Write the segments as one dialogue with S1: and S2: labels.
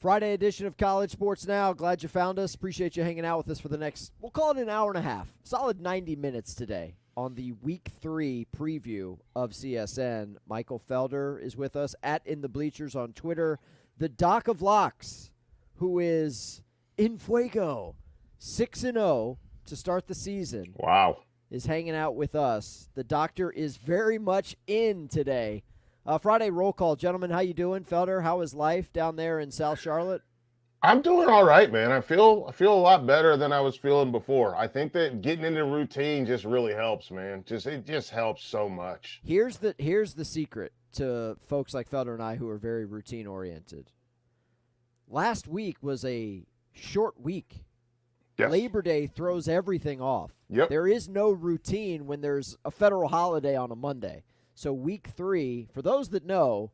S1: Friday edition of College Sports Now. Glad you found us. Appreciate you hanging out with us for the next, we'll call it an hour and a half. Solid 90 minutes today on the Week 3 preview of CSN. Michael Felder is with us at In the Bleachers on Twitter. The Doc of Locks, who is in fuego, 6-0 to start the season.
S2: Wow.
S1: Is hanging out with us. The doctor is very much in today. Friday roll call. Gentlemen, how you doing? Felder, how is life down there in South Charlotte?
S2: I'm doing all right, man. I feel a lot better than I was feeling before. I think that getting into routine just really helps, man. It just helps so much.
S1: Here's the secret to folks like Felder and I who are very routine oriented. Last week was a short week.
S2: Yes.
S1: Labor Day throws everything off.
S2: Yep.
S1: There is no routine when there's a federal holiday on a Monday. So week 3, for those that know,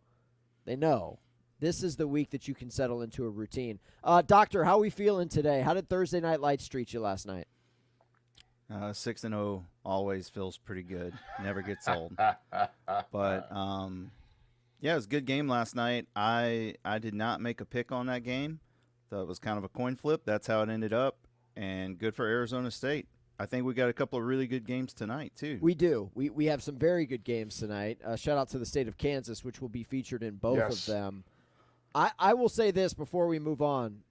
S1: they know. This is the week that you can settle into a routine. Doctor, how are we feeling today? How did Thursday Night Lights treat you last night?
S3: 6-0 always feels pretty good. Never gets old. But, yeah, it was a good game last night. I did not make a pick on that game. Thought it was kind of a coin flip. That's how it ended up. And good for Arizona State. I think we got a couple of really good games tonight, too.
S1: We do. We have some very good games tonight. Shout out to the state of Kansas, which will be featured in both of them. I will say this before we move on.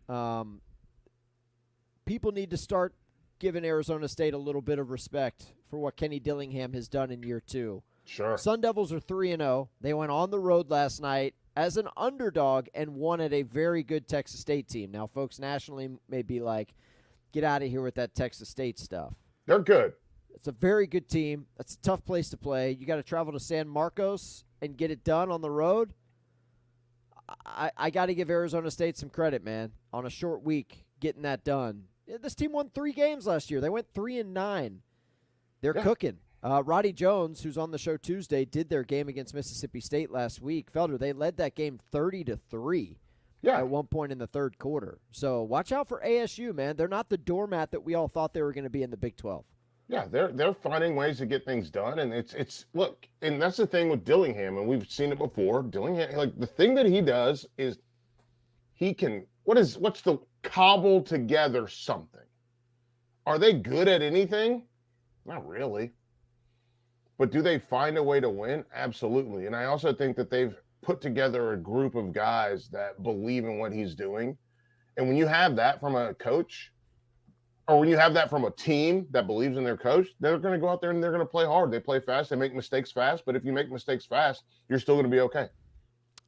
S1: People need to start giving Arizona State a little bit of respect for what Kenny Dillingham has done in year 2.
S2: Sure.
S1: Sun Devils are 3-0. They went on the road last night as an underdog and won at a very good Texas State team. Now, folks nationally may be like, get out of here with that Texas State stuff.
S2: They're good.
S1: It's a very good team. That's a tough place to play. You got to travel to San Marcos and get it done on the road. I got to give Arizona State some credit, man, on a short week getting that done. This team won 3 games last year. They went 3-9. They're cooking. Roddy Jones, who's on the show Tuesday, did their game against Mississippi State last week. Felder, they led that game 30-3. At one point in the third quarter. So watch out for ASU, man. They're not the doormat that we all thought they were going to be in the Big 12.
S2: Yeah, they're finding ways to get things done, and it's look, and that's the thing with Dillingham, and we've seen it before. Dillingham, like the thing that he does is he can what's the cobble together something. Are they good at anything? Not really. But do they find a way to win? Absolutely. And I also think that they've put together a group of guys that believe in what he's doing. And when you have that from a coach, or when you have that from a team that believes in their coach, they're going to go out there and they're going to play hard. They play fast. They make mistakes fast. But if you make mistakes fast, you're still going to be okay.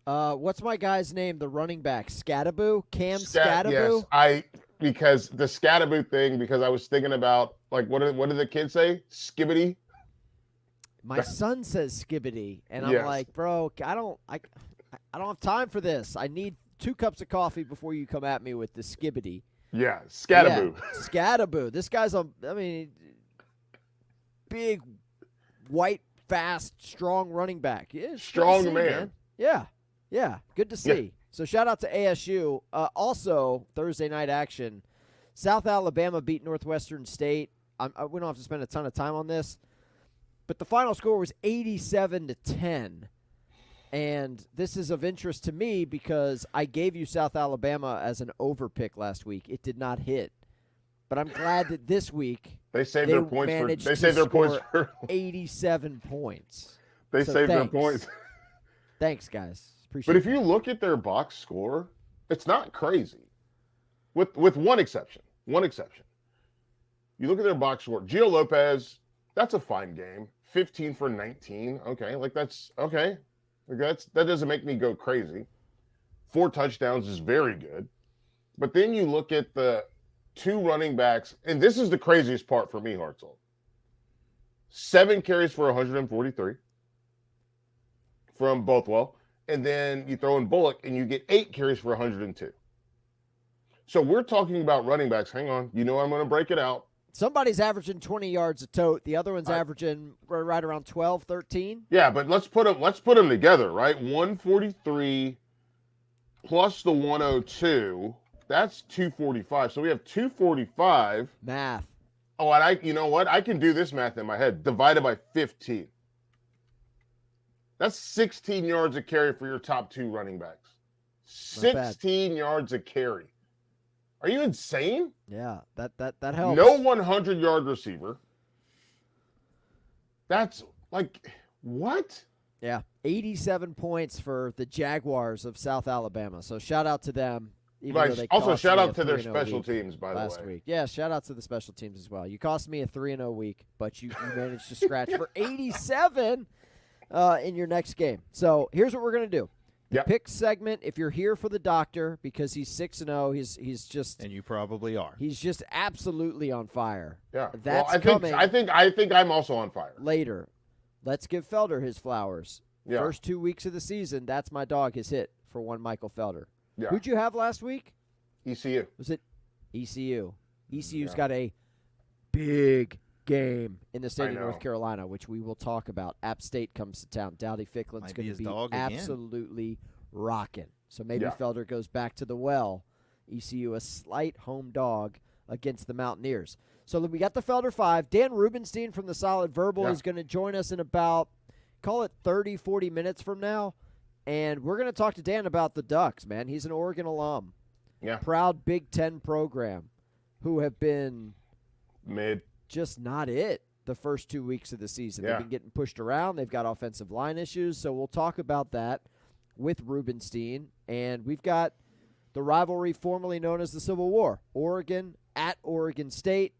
S1: What's my guy's name? The running back, Scattaboo? Cam Scattaboo?
S2: Yes, because the Scattaboo thing, because I was thinking about, like, what do the kids say? Skibbity?
S1: My son says skibbity, and I'm like, bro, I don't have time for this. I need 2 cups of coffee before you come at me with the skibbity.
S2: Yeah, Scattaboo.
S1: Yeah, Scattaboo. This guy's big, white, fast, strong running back. Yeah,
S2: strong man.
S1: Yeah. Good to see. Yeah. So shout out to ASU. Also, Thursday night action. South Alabama beat Northwestern State. We don't have to spend a ton of time on this. But the final score was 87-10, and this is of interest to me because I gave you South Alabama as an over pick last week. It did not hit, but I'm glad that this week
S2: they saved their points. They saved their points for
S1: 87 points.
S2: They saved their points.
S1: Thanks, guys. Appreciate
S2: it. But if you look at their box score, it's not crazy, with one exception. One exception. You look at their box score. Gio Lopez. That's a fine game. 15 for 19. Okay, that's okay. That doesn't make me go crazy. 4 touchdowns is very good. But then you look at the 2 running backs, and this is the craziest part for me, Hartzell. 7 carries for 143 from Bothwell, and then you throw in Bullock, and you get 8 carries for 102. So we're talking about running backs. Hang on. I'm going to break it out.
S1: Somebody's averaging 20 yards a tote. The other one's averaging right around 12, 13.
S2: Yeah, but let's put them together, right? 143 plus the 102, that's 245. So we have 245.
S1: Math.
S2: Oh, and you know what? I can do this math in my head. Divided by 15. That's 16 yards a carry for your top 2 running backs.
S1: bad.
S2: 16 yards a carry. Are you insane?
S1: Yeah, that helps.
S2: No 100-yard receiver. That's like, what?
S1: Yeah, 87 points for the Jaguars of South Alabama. So shout out to them. Even though they
S2: Also,
S1: cost
S2: shout
S1: me
S2: out
S1: a
S2: to their
S1: 3-0
S2: special
S1: week
S2: teams, by the way.
S1: last week. Yeah, shout out to the special teams as well. You cost me a 3-0 week, but you managed to scratch for 87 in your next game. So here's what we're going to do.
S2: Yep.
S1: Pick segment, if you're here for the doctor, because he's 6-0, he's just...
S3: And you probably are.
S1: He's just absolutely on fire.
S2: Yeah.
S1: That's
S2: well,
S1: coming
S2: I think I'm also on fire.
S1: later. Let's give Felder his flowers.
S2: Yeah.
S1: First 2 weeks of the season, that's my dog, his hit for one Michael Felder.
S2: Yeah.
S1: Who'd you have last week?
S2: ECU.
S1: Was it ECU? ECU's
S2: Yeah.
S1: got a big game in the state
S2: I
S1: of
S2: know.
S1: North Carolina, which we will talk about. App State comes to town. Dowdy Ficklen's
S3: Might be
S1: going to
S3: his
S1: be
S3: dog again.
S1: absolutely rocking. So maybe
S2: Yeah.
S1: Felder goes back to the well. ECU a slight home dog against the Mountaineers. So we got the Felder 5. Dan Rubenstein from the Solid Verbal
S2: Yeah.
S1: is going to join us in about, call it 30, 40 minutes from now. And we're going to talk to Dan about the Ducks, man. He's an Oregon alum.
S2: Yeah.
S1: Proud Big Ten program who have been
S2: Mid.
S1: just not it the first 2 weeks of the season.
S2: Yeah.
S1: They've been getting pushed around. They've got offensive line issues. So we'll talk about that with Rubenstein. And we've got the rivalry formerly known as the Civil War. Oregon at Oregon State.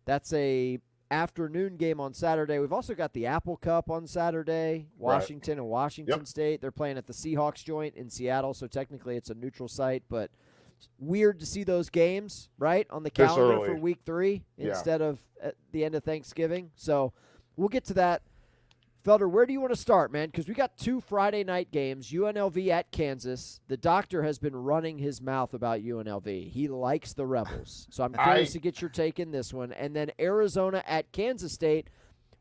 S1: That's a afternoon game on Saturday. We've also got the Apple Cup on Saturday. Washington and Washington
S2: Yep.
S1: State. They're playing at the Seahawks joint in Seattle, so technically it's a neutral site, but it's weird to see those games, right, on the
S2: This
S1: calendar
S2: early.
S1: for week 3
S2: Yeah.
S1: instead of at the end of Thanksgiving. So we'll get to that. Felder, where do you want to start, man? Because we got 2 Friday night games, UNLV at Kansas. The doctor has been running his mouth about UNLV. He likes the Rebels. So I'm curious to get your take in this one. And then Arizona at Kansas State,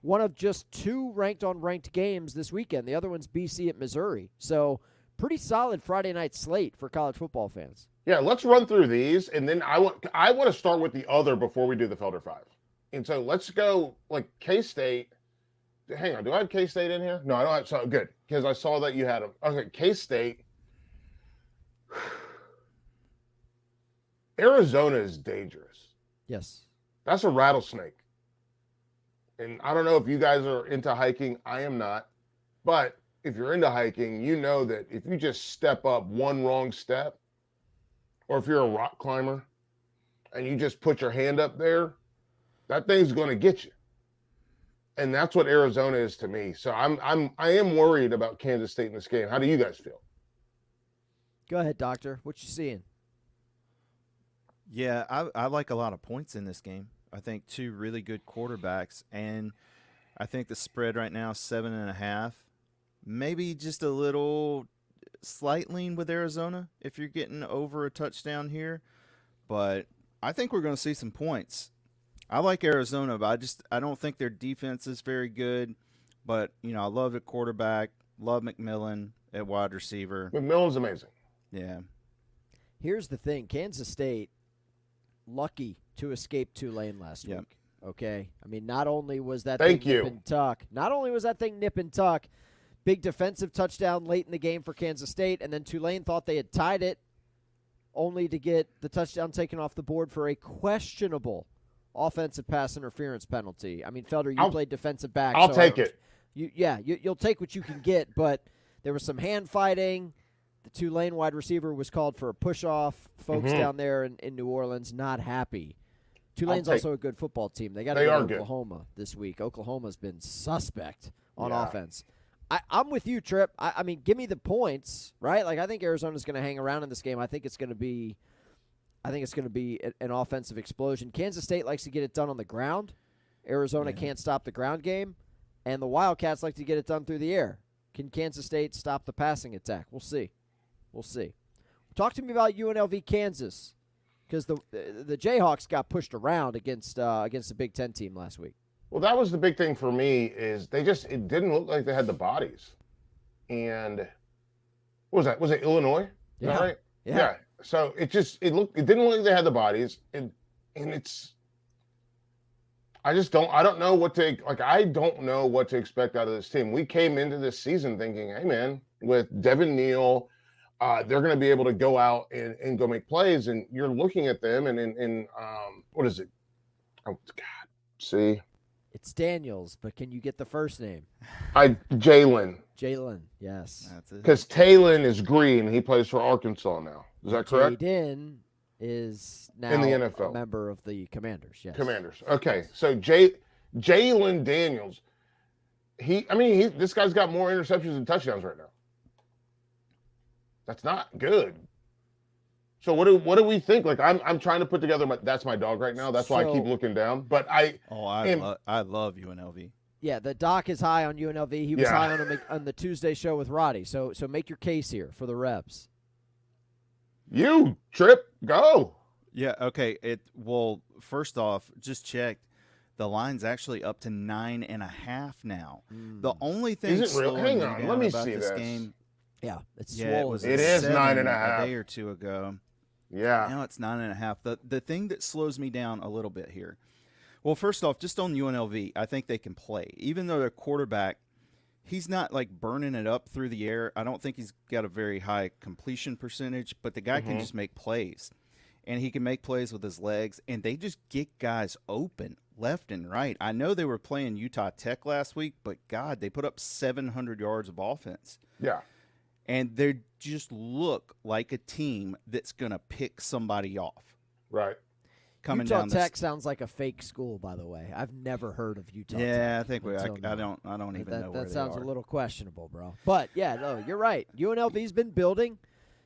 S1: one of just 2 ranked-on-ranked games this weekend. The other one's BC at Missouri. So pretty solid Friday night slate for college football fans.
S2: Yeah, let's run through these, and then I want to start with the other before we do the Felder 5. And so let's go like K-State. Hang on, do I have K-State in here? No, I don't have. So good, because I saw that you had them. Okay, K-State. Arizona is dangerous.
S1: Yes.
S2: That's a rattlesnake. And I don't know if you guys are into hiking. I am not. But if you're into hiking, you know that if you just step up one wrong step, or if you're a rock climber and you just put your hand up there, that thing's going to get you. And that's what Arizona is to me. So I am worried about Kansas State in this game. How do you guys feel?
S1: Go ahead, Doctor. What you seeing?
S3: Yeah, I like a lot of points in this game. I think 2 really good quarterbacks, and I think the spread right now is 7.5. Maybe just a little slight lean with Arizona if you're getting over a touchdown here, but I think we're going to see some points. I like Arizona, but I don't think their defense is very good. But I love the quarterback, love McMillan at wide receiver.
S2: McMillan's amazing.
S3: Yeah.
S1: Here's the thing. Kansas State, lucky to escape Tulane last
S3: Yep.
S1: week. Okay? I mean, not only was that
S2: Thank
S1: thing
S2: you.
S1: nip and tuck, big defensive touchdown late in the game for Kansas State, and then Tulane thought they had tied it, only to get the touchdown taken off the board for a questionable offensive pass interference penalty. I mean, Felder, you played defensive back.
S2: I'll
S1: so
S2: take it.
S1: You'll take what you can get, but there was some hand fighting. The Tulane wide receiver was called for a push-off. Folks down there in New Orleans not happy. Tulane's also a good football team. They got to go to Oklahoma this week. Oklahoma's been suspect on offense. I'm with you, Tripp. I mean, give me the points, right? Like, I think Arizona's going to hang around in this game. I think it's going to be an offensive explosion. Kansas State likes to get it done on the ground. Arizona can't stop the ground game. And the Wildcats like to get it done through the air. Can Kansas State stop the passing attack? We'll see. Talk to me about UNLV Kansas, because the Jayhawks got pushed around against the Big Ten team last week.
S2: Well, that was the big thing for me is it didn't look like they had the bodies. And what was that? Was it Illinois? Is that right?
S1: Yeah.
S2: So it didn't look like they had the bodies. I don't know what to expect out of this team. We came into this season thinking, hey man, with Devin Neal, they're going to be able to go out and go make plays. And you're looking at them and what is it? Oh, God. See?
S1: It's Daniels, but can you get the first name?
S2: Jalen.
S1: Jalen, yes.
S3: That's it.
S2: Because Talon is green. He plays for Arkansas now. Is that correct?
S1: Jaden is now
S2: In the NFL.
S1: a member of the Commanders, yes.
S2: Commanders. Okay. So Jalen Daniels, this guy's got more interceptions than touchdowns right now. That's not good. So what do we think? Like I'm trying to put together that's my dog right now. That's why I keep looking down. But I
S3: love UNLV.
S1: Yeah, the doc is high on UNLV. He was high on the Tuesday show with Roddy. So make your case here for the Rebs.
S2: You Trip, go.
S3: Yeah, okay. First off, just checked. The line's actually up to 9.5 now. The only thing
S2: is it real?
S3: slowing
S2: Hang
S3: me
S2: on,
S3: down
S2: let me
S3: about
S2: see
S3: this
S2: this.
S3: game.
S1: Yeah, it's
S3: Yeah,
S1: swollen.
S3: it
S2: is
S3: 7
S2: 9.5.
S3: a day or two ago.
S2: Yeah.
S3: Now it's 9.5. The thing that slows me down a little bit here. Well, first off, just on UNLV, I think they can play. Even though their quarterback, he's not like burning it up through the air. I don't think he's got a very high completion percentage, but the guy can just make plays. And he can make plays with his legs, and they just get guys open left and right. I know they were playing Utah Tech last week, but God, they put up 700 yards of offense.
S2: Yeah.
S3: And they just look like a team that's going to pick somebody off.
S2: Right.
S3: Coming
S1: Utah
S3: down
S1: Tech sounds like a fake school, by the way. I've never heard of Utah Tech.
S3: Yeah, I think
S1: until
S3: I
S1: now.
S3: don't even know where
S1: that sounds
S3: they are.
S1: a little questionable, bro. But yeah, no, you're right. UNLV's been building.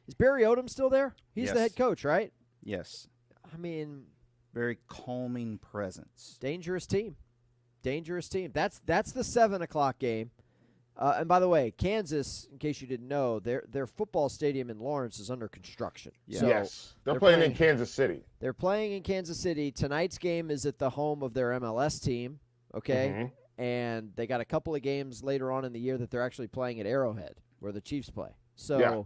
S1: Is Barry Odom still there? He's the
S3: Yes.
S1: head coach, right?
S3: Yes.
S1: I mean,
S3: Very calming presence.
S1: dangerous team. Dangerous team. That's the 7:00 game. And by the way, Kansas, in case you didn't know, their football stadium in Lawrence is under construction.
S3: Yeah.
S1: So
S2: Yes. They're
S1: they're
S2: playing
S1: playing-
S2: in Kansas City.
S1: they're playing in Kansas City. Tonight's game is at the home of their MLS team, okay?
S2: Mhm.
S1: And they got a couple of games later on in the year that they're actually playing at Arrowhead, where the Chiefs play. So
S2: Yeah.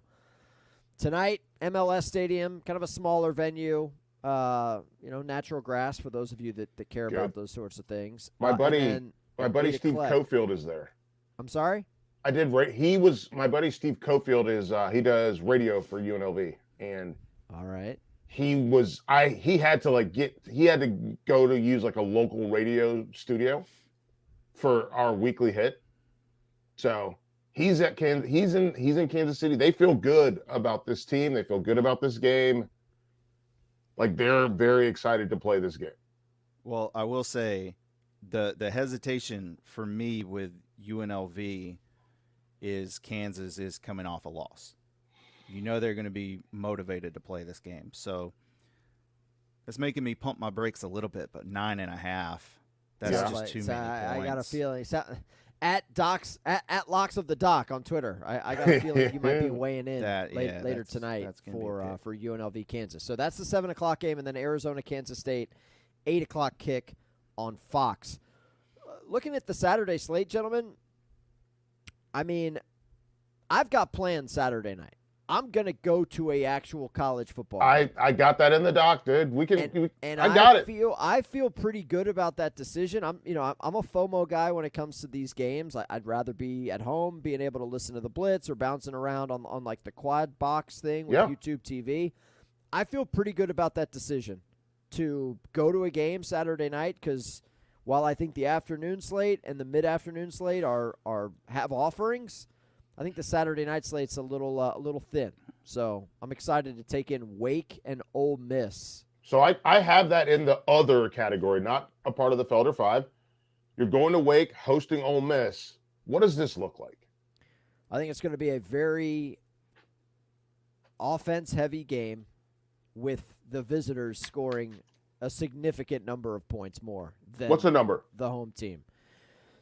S1: tonight, MLS Stadium, kind of a smaller venue, natural grass for those of you that care about
S2: Good.
S1: those sorts of things.
S2: My
S1: And
S2: buddy
S1: then
S2: Steve
S1: Clegg.
S2: Cofield is there.
S1: I'm sorry?
S2: My buddy Steve Cofield is he does radio for UNLV, and
S1: All right.
S2: he had to go to use like a local radio studio for our weekly hit. So he's in Kansas City. They feel good about this team. They feel good about this game. Like they're very excited to play this game.
S3: Well, I will say the hesitation for me with UNLV is Kansas is coming off a loss. You know they're going to be motivated to play this game. So it's making me pump my brakes a little bit, but 9.5, that's
S2: Yeah.
S3: just too many
S1: I
S3: points.
S1: got a feeling. At Locks of the Doc on Twitter, I got a feeling you might be weighing in later
S3: that's
S1: tonight
S3: gonna be a pick.
S1: for UNLV Kansas. So that's the 7:00 game, and then Arizona Kansas State, 8:00 kick on Fox. Looking at the Saturday slate, gentlemen, I mean, I've got plans Saturday night. I'm gonna go to a actual college football game.
S2: I got that in the doc, dude. I
S1: feel pretty good about that decision. I'm a FOMO guy when it comes to these games. I'd rather be at home, being able to listen to the Blitz or bouncing around on like the quad box thing with YouTube TV. I feel pretty good about that decision to go to a game Saturday night because while I think the afternoon slate and the mid-afternoon slate have offerings, I think the Saturday night slate's a little thin. So I'm excited to take in Wake and Ole Miss.
S2: So I have that in the other category, not a part of the Felder 5. You're going to Wake, hosting Ole Miss. What does this look like?
S1: I think it's going to be a very offense-heavy game with the visitors scoring a significant number of points more than
S2: What's the number?
S1: the home team.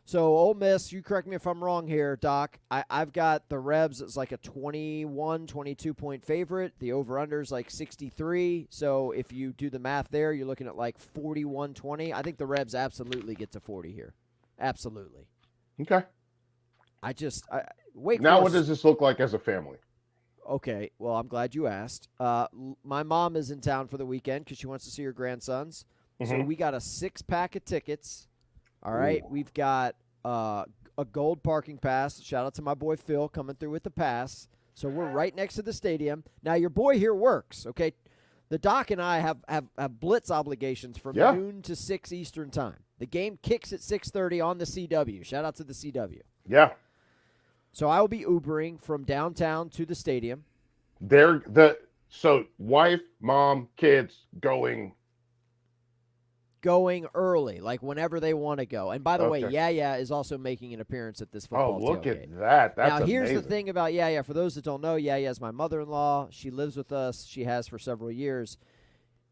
S1: So Ole Miss, you correct me if I'm wrong here, Doc. I've got the Rebs as like a 21, 22-point favorite. The over-under is like 63. So if you do the math there, you're looking at like 41-20. I think the Rebs absolutely get to 40 here. Absolutely.
S2: Okay.
S1: Wake
S2: Now,
S1: Forest,
S2: what does this look like as a family?
S1: Okay, well, I'm glad you asked. My mom is in town for the weekend because she wants to see her grandsons. So
S2: Mhm.
S1: we got a 6-pack of tickets. All right, we've got a gold parking pass. Shout out to my boy Phil coming through with the pass. So we're right next to the stadium. Now, your boy here works, okay? The doc and I have blitz obligations from noon to 6 Eastern time. The game kicks at 6:30 on the CW. Shout out to the CW.
S2: Yeah.
S1: So I will be Ubering from downtown to the stadium.
S2: So wife, mom, kids going
S1: early, like whenever they want to go. And by the way, Yaya is also making an appearance at this football
S2: look
S1: tailgate.
S2: at that. That's
S1: now, here's
S2: amazing.
S1: the thing about Yaya. For those that don't know, Yaya is my mother-in-law. She lives with us. She has for several years.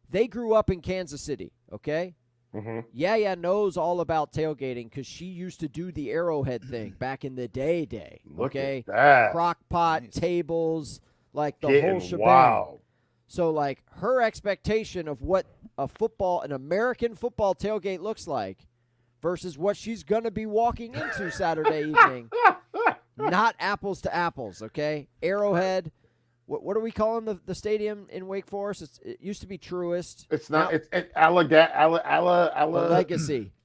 S1: They grew up in Kansas City, okay?
S2: Mm-hmm.
S1: Yaya knows all about tailgating because she used to do the Arrowhead thing back in the day.
S2: Look
S1: okay?
S2: at that.
S1: Crock pot,
S3: Nice.
S1: tables, like the
S2: Getting
S1: whole shebang.
S2: wild.
S1: So, like, her expectation of what an American football tailgate looks like versus what she's going to be walking into Saturday evening, not apples to apples, okay? Arrowhead, what are we calling the stadium in Wake Forest? It used to be Truist.
S2: It's not.
S1: Now,
S2: It's
S1: Legacy.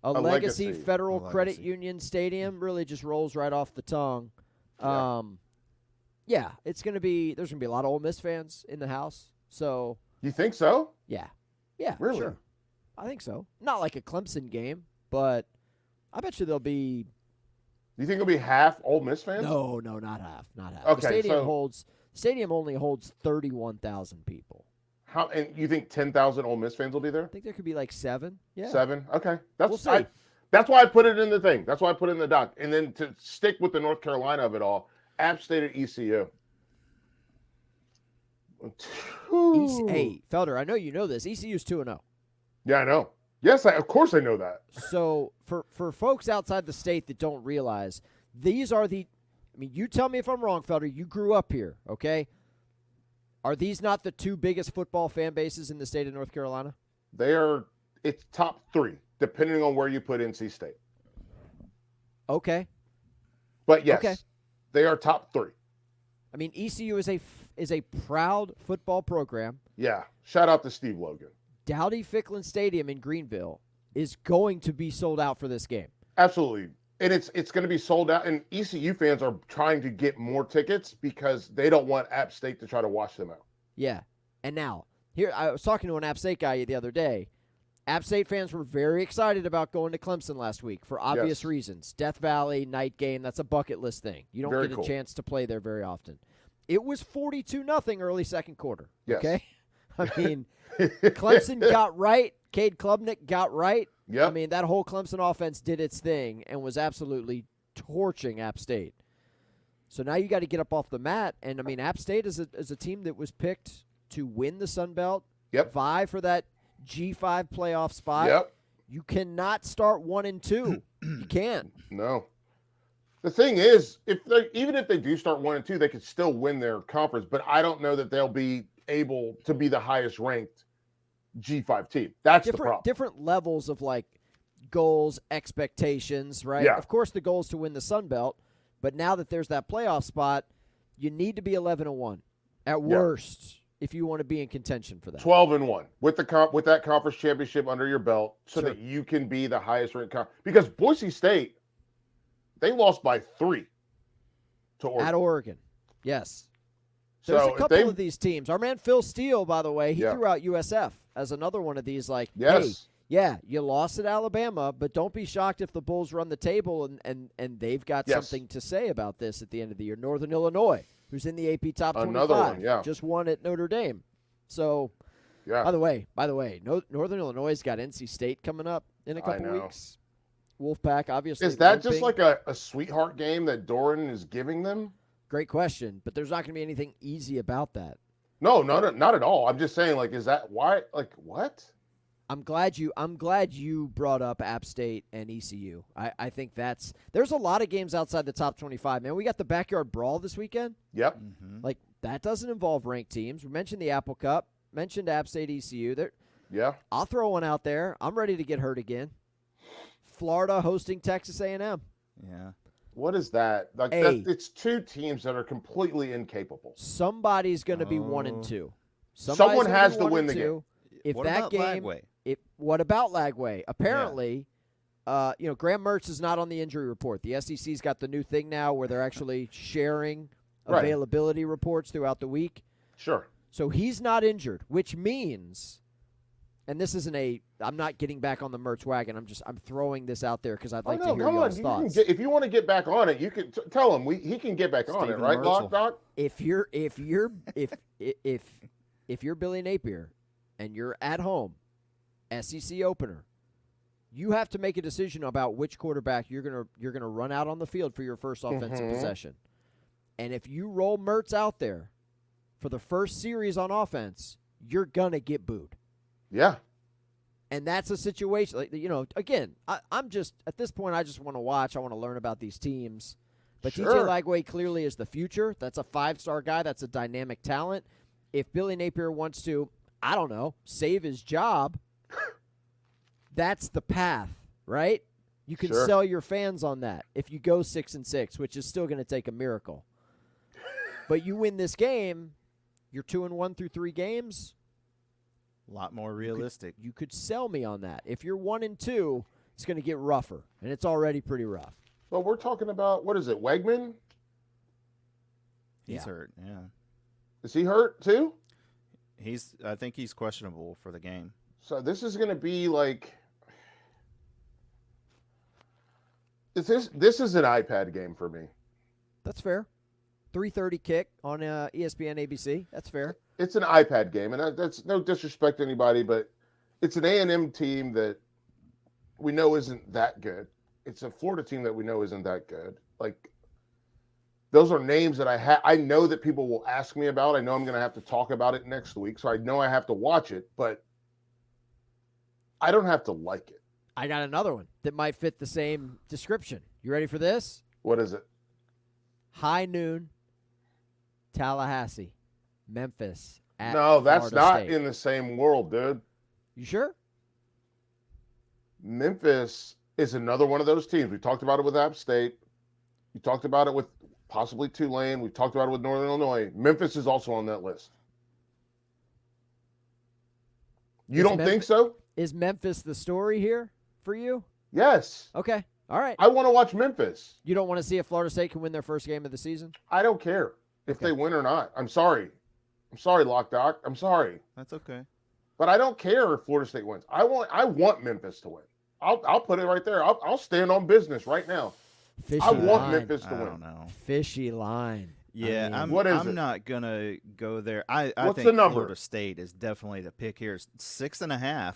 S1: A Legacy
S2: Legacy.
S1: Federal
S3: A
S1: Credit
S3: Legacy.
S1: Union Stadium really just rolls right off the tongue.
S2: Yeah.
S1: Yeah, there's going to be a lot of Ole Miss fans in the house. So,
S2: You think so?
S1: yeah,
S2: Really?
S1: sure. I think so. Not like a Clemson game, but I bet you there'll be
S2: You think it'll be half Ole Miss fans?
S1: no, not half.
S2: Okay,
S1: The stadium only holds 31,000 people.
S2: How? And you think 10,000 Ole Miss fans will be there?
S1: I think there could be like 7. Yeah.
S2: 7. Okay,
S1: We'll see.
S2: that's why I put it in the thing. That's why I put it in the doc. And then to stick with the North Carolina of it all, App State at ECU.
S1: Hey, Felder, I know you know this. ECU's 2-0.
S2: Yeah, I know. Yes, of course I know that.
S1: So for folks outside the state that don't realize, these are you tell me if I'm wrong, Felder. You grew up here, okay? Are these not the 2 biggest football fan bases in the state of North Carolina?
S2: It's top 3, depending on where you put NC State.
S1: Okay.
S2: But yes,
S1: Okay.
S2: they are top 3.
S1: I mean, ECU is a proud football program.
S2: Yeah. Shout out to Steve Logan.
S1: Dowdy Ficklin Stadium in Greenville is going to be sold out for this game.
S2: Absolutely. And it's going to be sold out. And ECU fans are trying to get more tickets because they don't want App State to try to wash them out.
S1: Yeah. And now, here I was talking to an App State guy the other day. App State fans were very excited about going to Clemson last week for obvious
S2: Yes.
S1: reasons. Death Valley, night game, that's a bucket list thing. You don't
S2: Very
S1: get
S2: cool.
S1: a chance to play there very often. It was 42-0 early second quarter.
S2: Yes.
S1: Okay? I mean, Clemson got right. Cade Klubnik got right.
S2: Yep.
S1: I mean, that whole Clemson offense did its thing and was absolutely torching App State. So now you got to get up off the mat. And, I mean, App State is a team that was picked to win the Sun Belt,
S2: Yep.
S1: vie for that G5 playoff spot.
S2: Yep.
S1: You cannot start 1-2. You can't.
S2: No. The thing is, even if they do start 1 and 2, they could still win their conference. But I don't know that they'll be able to be the highest ranked G5 team. That's the problem.
S1: Different levels of like goals, expectations, right?
S2: Yeah.
S1: Of course, the goal is to win the Sun Belt, but now that there's that playoff spot, you need to be 11-1 at worst if you want to be in contention for that.
S2: 12-1 with that conference championship under your belt, so
S1: Sure.
S2: that you can be the highest ranked because Boise State, they lost by 3 to Oregon.
S1: At Oregon, yes. There's
S2: So
S1: a couple of these teams. Our man Phil Steele, by the way, he
S2: Yeah.
S1: threw out USF as another one of these. Like,
S2: Yes.
S1: hey, yeah, you lost at Alabama, but don't be shocked if the Bulls run the table and they've got
S2: Yes.
S1: something to say about this at the end of the year. Northern Illinois, who's in the AP top 25,
S2: Another one, yeah.
S1: just won at Notre Dame. So,
S2: Yeah.
S1: by the way, Northern Illinois has got NC State coming up in a couple
S2: know.
S1: weeks. Wolfpack, obviously.
S2: Is that just
S1: limping.
S2: like a sweetheart game that Doran is giving them?
S1: Great question, but there's not going to be anything easy about that.
S2: No, not at all. I'm just saying, like, is that why? Like, what?
S1: I'm glad you brought up App State and ECU. I think there's a lot of games outside the top 25, man. We got the backyard brawl this weekend.
S2: Yep.
S3: Mm-hmm.
S1: Like, that doesn't involve ranked teams. We mentioned the Apple Cup, mentioned App State, ECU.
S2: Yeah.
S1: I'll throw one out there. I'm ready to get hurt again. Florida hosting Texas A&M.
S3: Yeah.
S2: What is that? Like,
S1: Hey.
S2: it's 2 teams that are completely incapable.
S1: Somebody's going to be 1 and
S3: Oh.
S1: 2.
S2: Someone has to win the
S1: game. If
S3: What
S1: that
S3: about
S1: game,
S3: Lagway?
S1: what about Lagway? Apparently, Graham Mertz is not on the injury report. The SEC's got the new thing now where they're actually sharing
S2: Right.
S1: availability reports throughout the week.
S2: Sure.
S1: So he's not injured, which means, and this isn't I'm not getting back on the Mertz wagon. I'm throwing this out there because I'd like to hear y'all's thoughts.
S2: If you want to get back on it, you can tell him he can get back on it, right, Doc?
S1: If you're Billy Napier and you're at home, SEC opener, you have to make a decision about which quarterback you're gonna run out on the field for your first offensive possession. And if you roll Mertz out there for the first series on offense, you're gonna get booed.
S2: Yeah.
S1: And that's a situation, again, I'm just, at this point, I just want to watch. I want to learn about these teams. But
S2: Sure.
S1: DJ Lagway clearly is the future. That's a 5-star guy. That's a dynamic talent. If Billy Napier wants to, I don't know, save his job, that's the path, right? You can
S2: Sure.
S1: sell your fans on that if you go 6-6, which is still going to take a miracle. But you win this game, you're 2-1 through 3 games.
S3: A lot more realistic.
S1: You could sell me on that. If you're 1-2, it's going to get rougher, and it's already pretty rough.
S2: Well, we're talking about, what is it, Wegman?
S3: He's hurt, yeah.
S2: Is he hurt too?
S3: I think he's questionable for the game.
S2: So this is going to be like, this is an iPad game for me.
S1: That's fair. 3:30 kick on ESPN ABC. That's fair.
S2: It's an iPad game, and that's no disrespect to anybody, but it's an A&M team that we know isn't that good. It's a Florida team that we know isn't that good. Like, those are names that I know that people will ask me about. I know I'm going to have to talk about it next week, so I know I have to watch it, but I don't have to like it.
S1: I got another one that might fit the same description. You ready for this?
S2: What is it?
S1: High noon, Tallahassee, Memphis at
S2: No, that's
S1: Florida
S2: not
S1: State.
S2: in the same world, dude.
S1: You sure?
S2: Memphis is another one of those teams. We talked about it with App State. We talked about it with possibly Tulane. We've talked about it with Northern Illinois. Memphis is also on that list. You don't think so?
S1: Is Memphis the story here for you?
S2: Yes.
S1: Okay. All right.
S2: I want to watch Memphis.
S1: You don't want to see if Florida State can win their first game of the season?
S2: I don't care if they win or not. I'm sorry. I'm sorry, Lock Doc. I'm sorry.
S3: That's okay.
S2: But I don't care if Florida State wins. I want Memphis to win. I'll put it right there. I'll stand on business right now.
S1: Fishy
S2: I want
S1: line.
S2: Memphis to
S3: I
S2: win.
S3: don't know.
S1: Fishy line.
S3: Yeah,
S1: I mean,
S2: what is
S3: I'm
S2: it?
S3: not gonna go there. I
S2: What's
S3: think
S2: the number?
S3: Florida State is definitely the pick here. It's 6.5.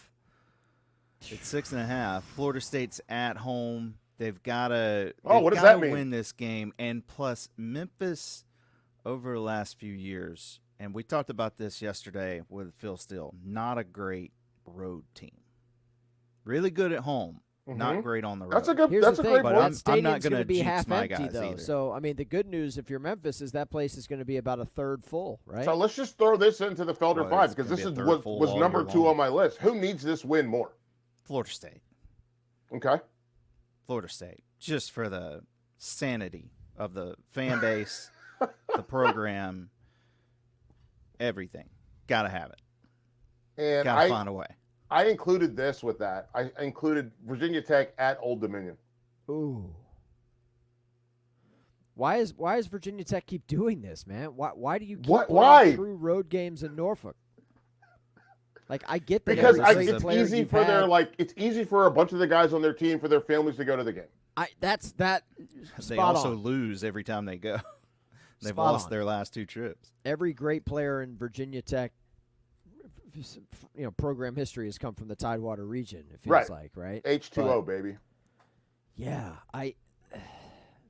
S3: It's 6.5. Florida State's at home. They've got to.
S2: What does that mean?
S3: Win this game, and plus Memphis over the last few years, and we talked about this yesterday with Phil Steele. Not a great road team. Really good at home. Not great on the road.
S2: That's a good.
S1: Here's
S2: That's
S1: the
S2: a
S1: thing,
S2: great
S3: but
S2: point.
S3: I'm
S1: that stadium's
S3: not
S1: going
S3: gonna
S1: to be
S3: jinx
S1: half
S3: my
S1: empty,
S3: guys
S1: though.
S3: either.
S1: So, I mean, the good news if you're Memphis is that place is going to be about a third full, right?
S2: So let's just throw this into the Felder
S3: Well,
S2: Five
S3: it's
S2: because
S3: gonna
S2: this
S3: be a
S2: is
S3: third
S2: what
S3: full
S2: was
S3: all
S2: number
S3: year
S2: 2
S3: long.
S2: on my list. Who needs this win more?
S3: Florida State.
S2: Okay.
S3: Florida State, just for the sanity of the fan base, the program, everything. Got to have it.
S2: And
S3: Got to find a way.
S2: I included this with that. I included Virginia Tech at Old Dominion.
S1: Ooh. Why is Virginia Tech keep doing this, man? Why do you keep playing
S2: Why?
S1: true road games in Norfolk? Like, I get that
S2: Because
S1: every
S2: it's
S1: player
S2: easy
S1: you've
S2: for
S1: had-
S2: it's easy for a bunch of the guys on their team for their families to go to the game.
S1: That's
S3: They
S1: spot
S3: also
S1: on.
S3: lose every time they go. They've
S1: Spot
S3: lost
S1: on.
S3: their last 2 trips.
S1: Every great player in Virginia Tech, program history has come from the Tidewater region. It feels
S2: Right.
S1: like, right?
S2: H2O, baby.
S1: Yeah,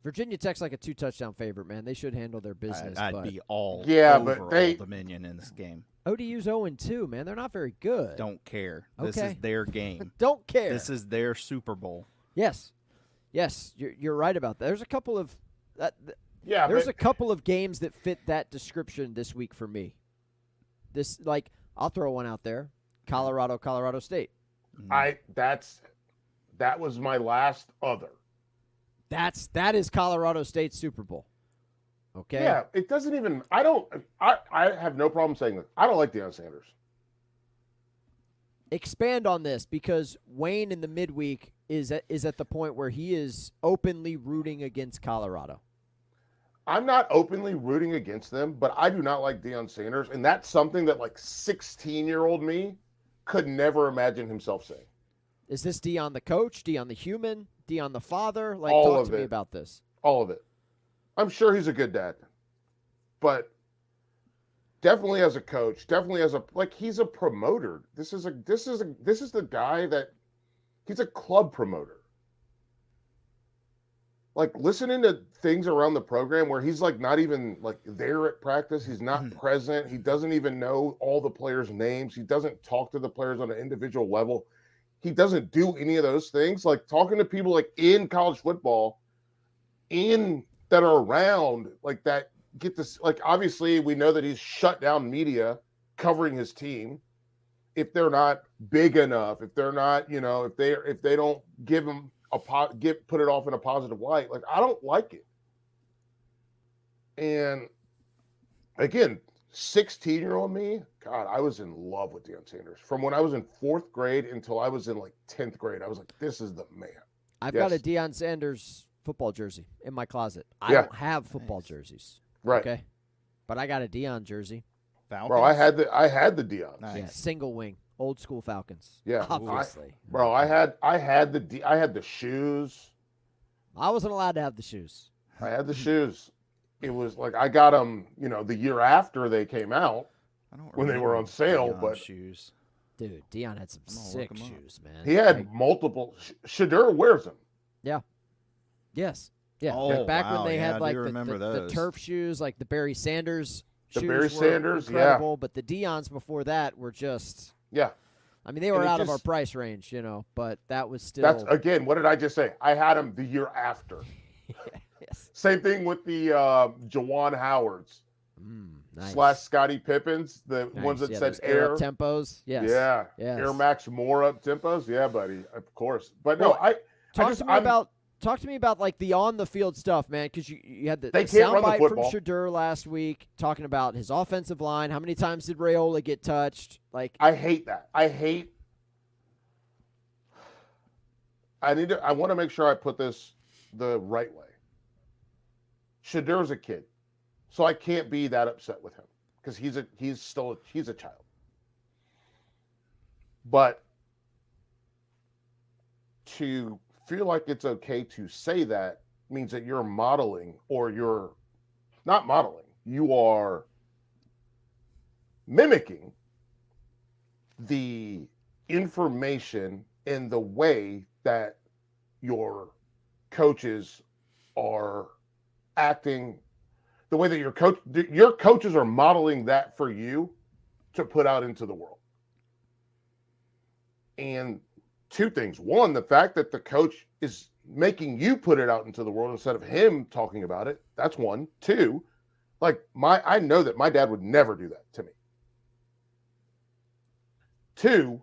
S1: Virginia Tech's like a 2-touchdown favorite, man. They should handle their business.
S3: I'd
S1: but
S3: be all
S2: Yeah,
S3: over
S2: but they-
S3: Old Dominion in this game.
S1: ODU's 0-2, man. They're not very good.
S3: Don't care. This
S1: Okay.
S3: is their game.
S1: Don't care.
S3: This is their Super Bowl.
S1: Yes, you're right about that. There's a couple of
S2: Yeah,
S1: there's
S2: but
S1: a couple of games that fit that description this week for me. I'll throw one out there: Colorado State.
S2: that was my last other.
S1: That is Colorado State's Super Bowl. Okay.
S2: Yeah, it doesn't even. I have no problem saying this. I don't like Deion Sanders.
S1: Expand on this because Wayne in the midweek is at the point where he is openly rooting against Colorado.
S2: I'm not openly rooting against them, but I do not like Deion Sanders, and that's something that like 16-year-old me could never imagine himself saying.
S1: Is this Deion the coach, Deion the human, Deion the father? Like,
S2: All
S1: talk
S2: of
S1: to me
S2: it.
S1: about this.
S2: All of it. I'm sure he's a good dad, but definitely as a coach, definitely as a he's a promoter. This is the guy that he's a club promoter. Like listening to things around the program where he's like not even like there at practice, he's not present, he doesn't even know all the players' names, he doesn't talk to the players on an individual level. He doesn't do any of those things. Like talking to people like in college football that are around like that get this, like obviously we know that he's shut down media covering his team if they're not big enough, if they're not, if they don't give him put it off in a positive light. Like I don't like it. And again, 16-year-old me, God, I was in love with Deion Sanders from when I was in 4th grade until I was in like 10th grade. I was like, this is the man.
S1: I've got a Deion Sanders football jersey in my closet. I don't have football jerseys.
S2: Right.
S1: Okay. But I got a Deion jersey.
S3: Falcons?
S2: Bro, I had the Deion.
S3: Nice.
S1: Yeah, single wing, old school Falcons.
S2: Yeah,
S1: obviously.
S2: I had the shoes.
S1: I wasn't allowed to have the shoes.
S2: I had the shoes. It was like I got them, the year after they came out when they were on sale.
S3: Deion
S2: but
S3: shoes.
S1: Dude, Deion had some sick
S3: look 'em up.
S1: shoes, man.
S2: he had multiple. Shadur wears them.
S1: Yeah. Yes. Yeah.
S3: Oh,
S1: back
S3: wow,
S1: when they
S3: yeah,
S1: had
S3: I
S1: like
S3: do remember
S1: the
S3: those.
S1: turf shoes, like the Barry Sanders shoes.
S2: The Barry
S1: were
S2: Sanders,
S1: incredible, but the Deons before that were just.
S2: Yeah.
S1: I mean, they were
S2: And it
S1: out of our
S2: just-
S1: price range, but that was still.
S2: That's again. What did I just say? I had them the year after.
S1: Yes.
S2: Same thing with the Jawan Howards
S1: Nice.
S2: / Scottie Pippens, the
S1: Nice.
S2: ones that
S1: Yeah,
S2: said
S1: those
S2: Air.
S1: up tempos. Yes.
S2: Yeah.
S1: Yes.
S2: Air Max more up tempos. Yeah, buddy. Of course. But
S1: Well,
S2: no,
S1: Talk to me about like the on the field stuff, man, because you had the
S2: They can't run the
S1: soundbite from
S2: football.
S1: Shadur last week talking about his offensive line. How many times did Raiola get touched? Like,
S2: I hate that. I want to make sure I put this the right way. Shadur's a kid, so I can't be that upset with him because he's a child. But to feel like it's okay to say that means that you're modeling, or you're not modeling, you are mimicking the information in the way that your coaches are acting, the way that your coaches are modeling that for you to put out into the world. And two things. One, the fact that the coach is making you put it out into the world instead of him talking about it. That's one. Two, I know that my dad would never do that to me. Two,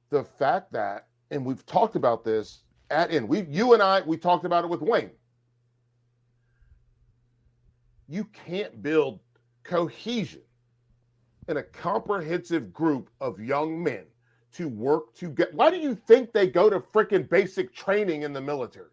S2: the fact that, and we've talked about this you and I talked about it with Wayne. You can't build cohesion in a comprehensive group of young men to work together. Why do you think they go to freaking basic training in the military?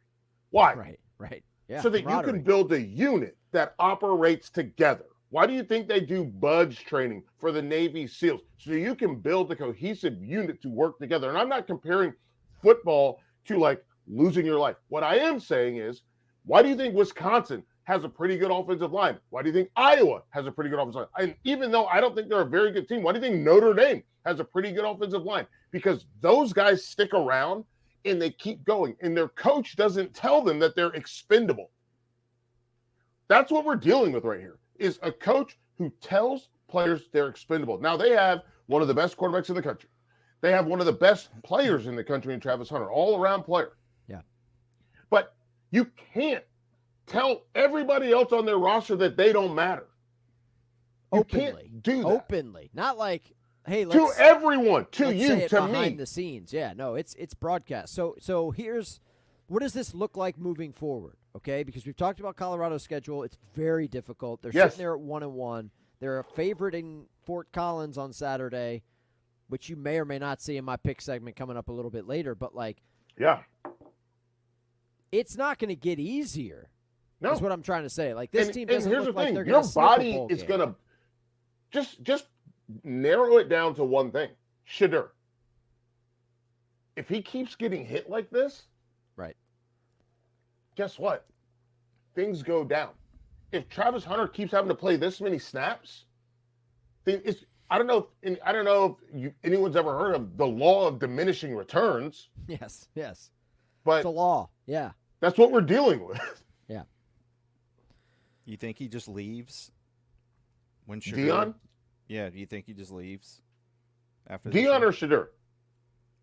S2: Why?
S1: Right. Yeah.
S2: So that you can build a unit that operates together. Why do you think they do BUDS training for the Navy SEALs? So you can build a cohesive unit to work together. And I'm not comparing football to like losing your life. What I am saying is, why do you think Wisconsin has a pretty good offensive line? Why do you think Iowa has a pretty good offensive line? And even though I don't think they're a very good team, why do you think Notre Dame has a pretty good offensive line? Because those guys stick around and they keep going, and their coach doesn't tell them that they're expendable. That's what we're dealing with right here, is a coach who tells players they're expendable. Now, they have one of the best quarterbacks in the country. They have one of the best players in the country in Travis Hunter, all-around player.
S1: Yeah.
S2: But you can't tell everybody else on their roster that they don't matter. You can't do that.
S1: Openly. Not like, hey,
S2: to everyone, to
S1: let's
S2: you,
S1: say it
S2: to
S1: behind
S2: me.
S1: the scenes. Yeah, no, it's broadcast. So here's what does this look like moving forward? Okay, because we've talked about Colorado's schedule. It's very difficult. They're sitting there at 1-1. They're a favorite in Fort Collins on Saturday, which you may or may not see in my pick segment coming up a little bit later. But like,
S2: Yeah.
S1: it's not going to get easier.
S2: No.
S1: That's what I'm trying to say. Like this team
S2: and
S1: doesn't
S2: here's
S1: look
S2: the
S1: like
S2: thing.
S1: they're
S2: Your
S1: going to sniff a
S2: body
S1: bowl
S2: is
S1: game.
S2: going to just narrow it down to one thing. Shedeur. If he keeps getting hit like this,
S1: right.
S2: Guess what? Things go down. If Travis Hunter keeps having to play this many snaps, I don't know if anyone's ever heard of the law of diminishing returns.
S1: Yes.
S2: But
S1: it's a law. Yeah.
S2: That's what we're dealing with.
S1: Yeah.
S3: You think he just leaves when Shedeur?
S2: Dion?
S3: Yeah, do you think he just leaves after
S2: Dion or Shedeur?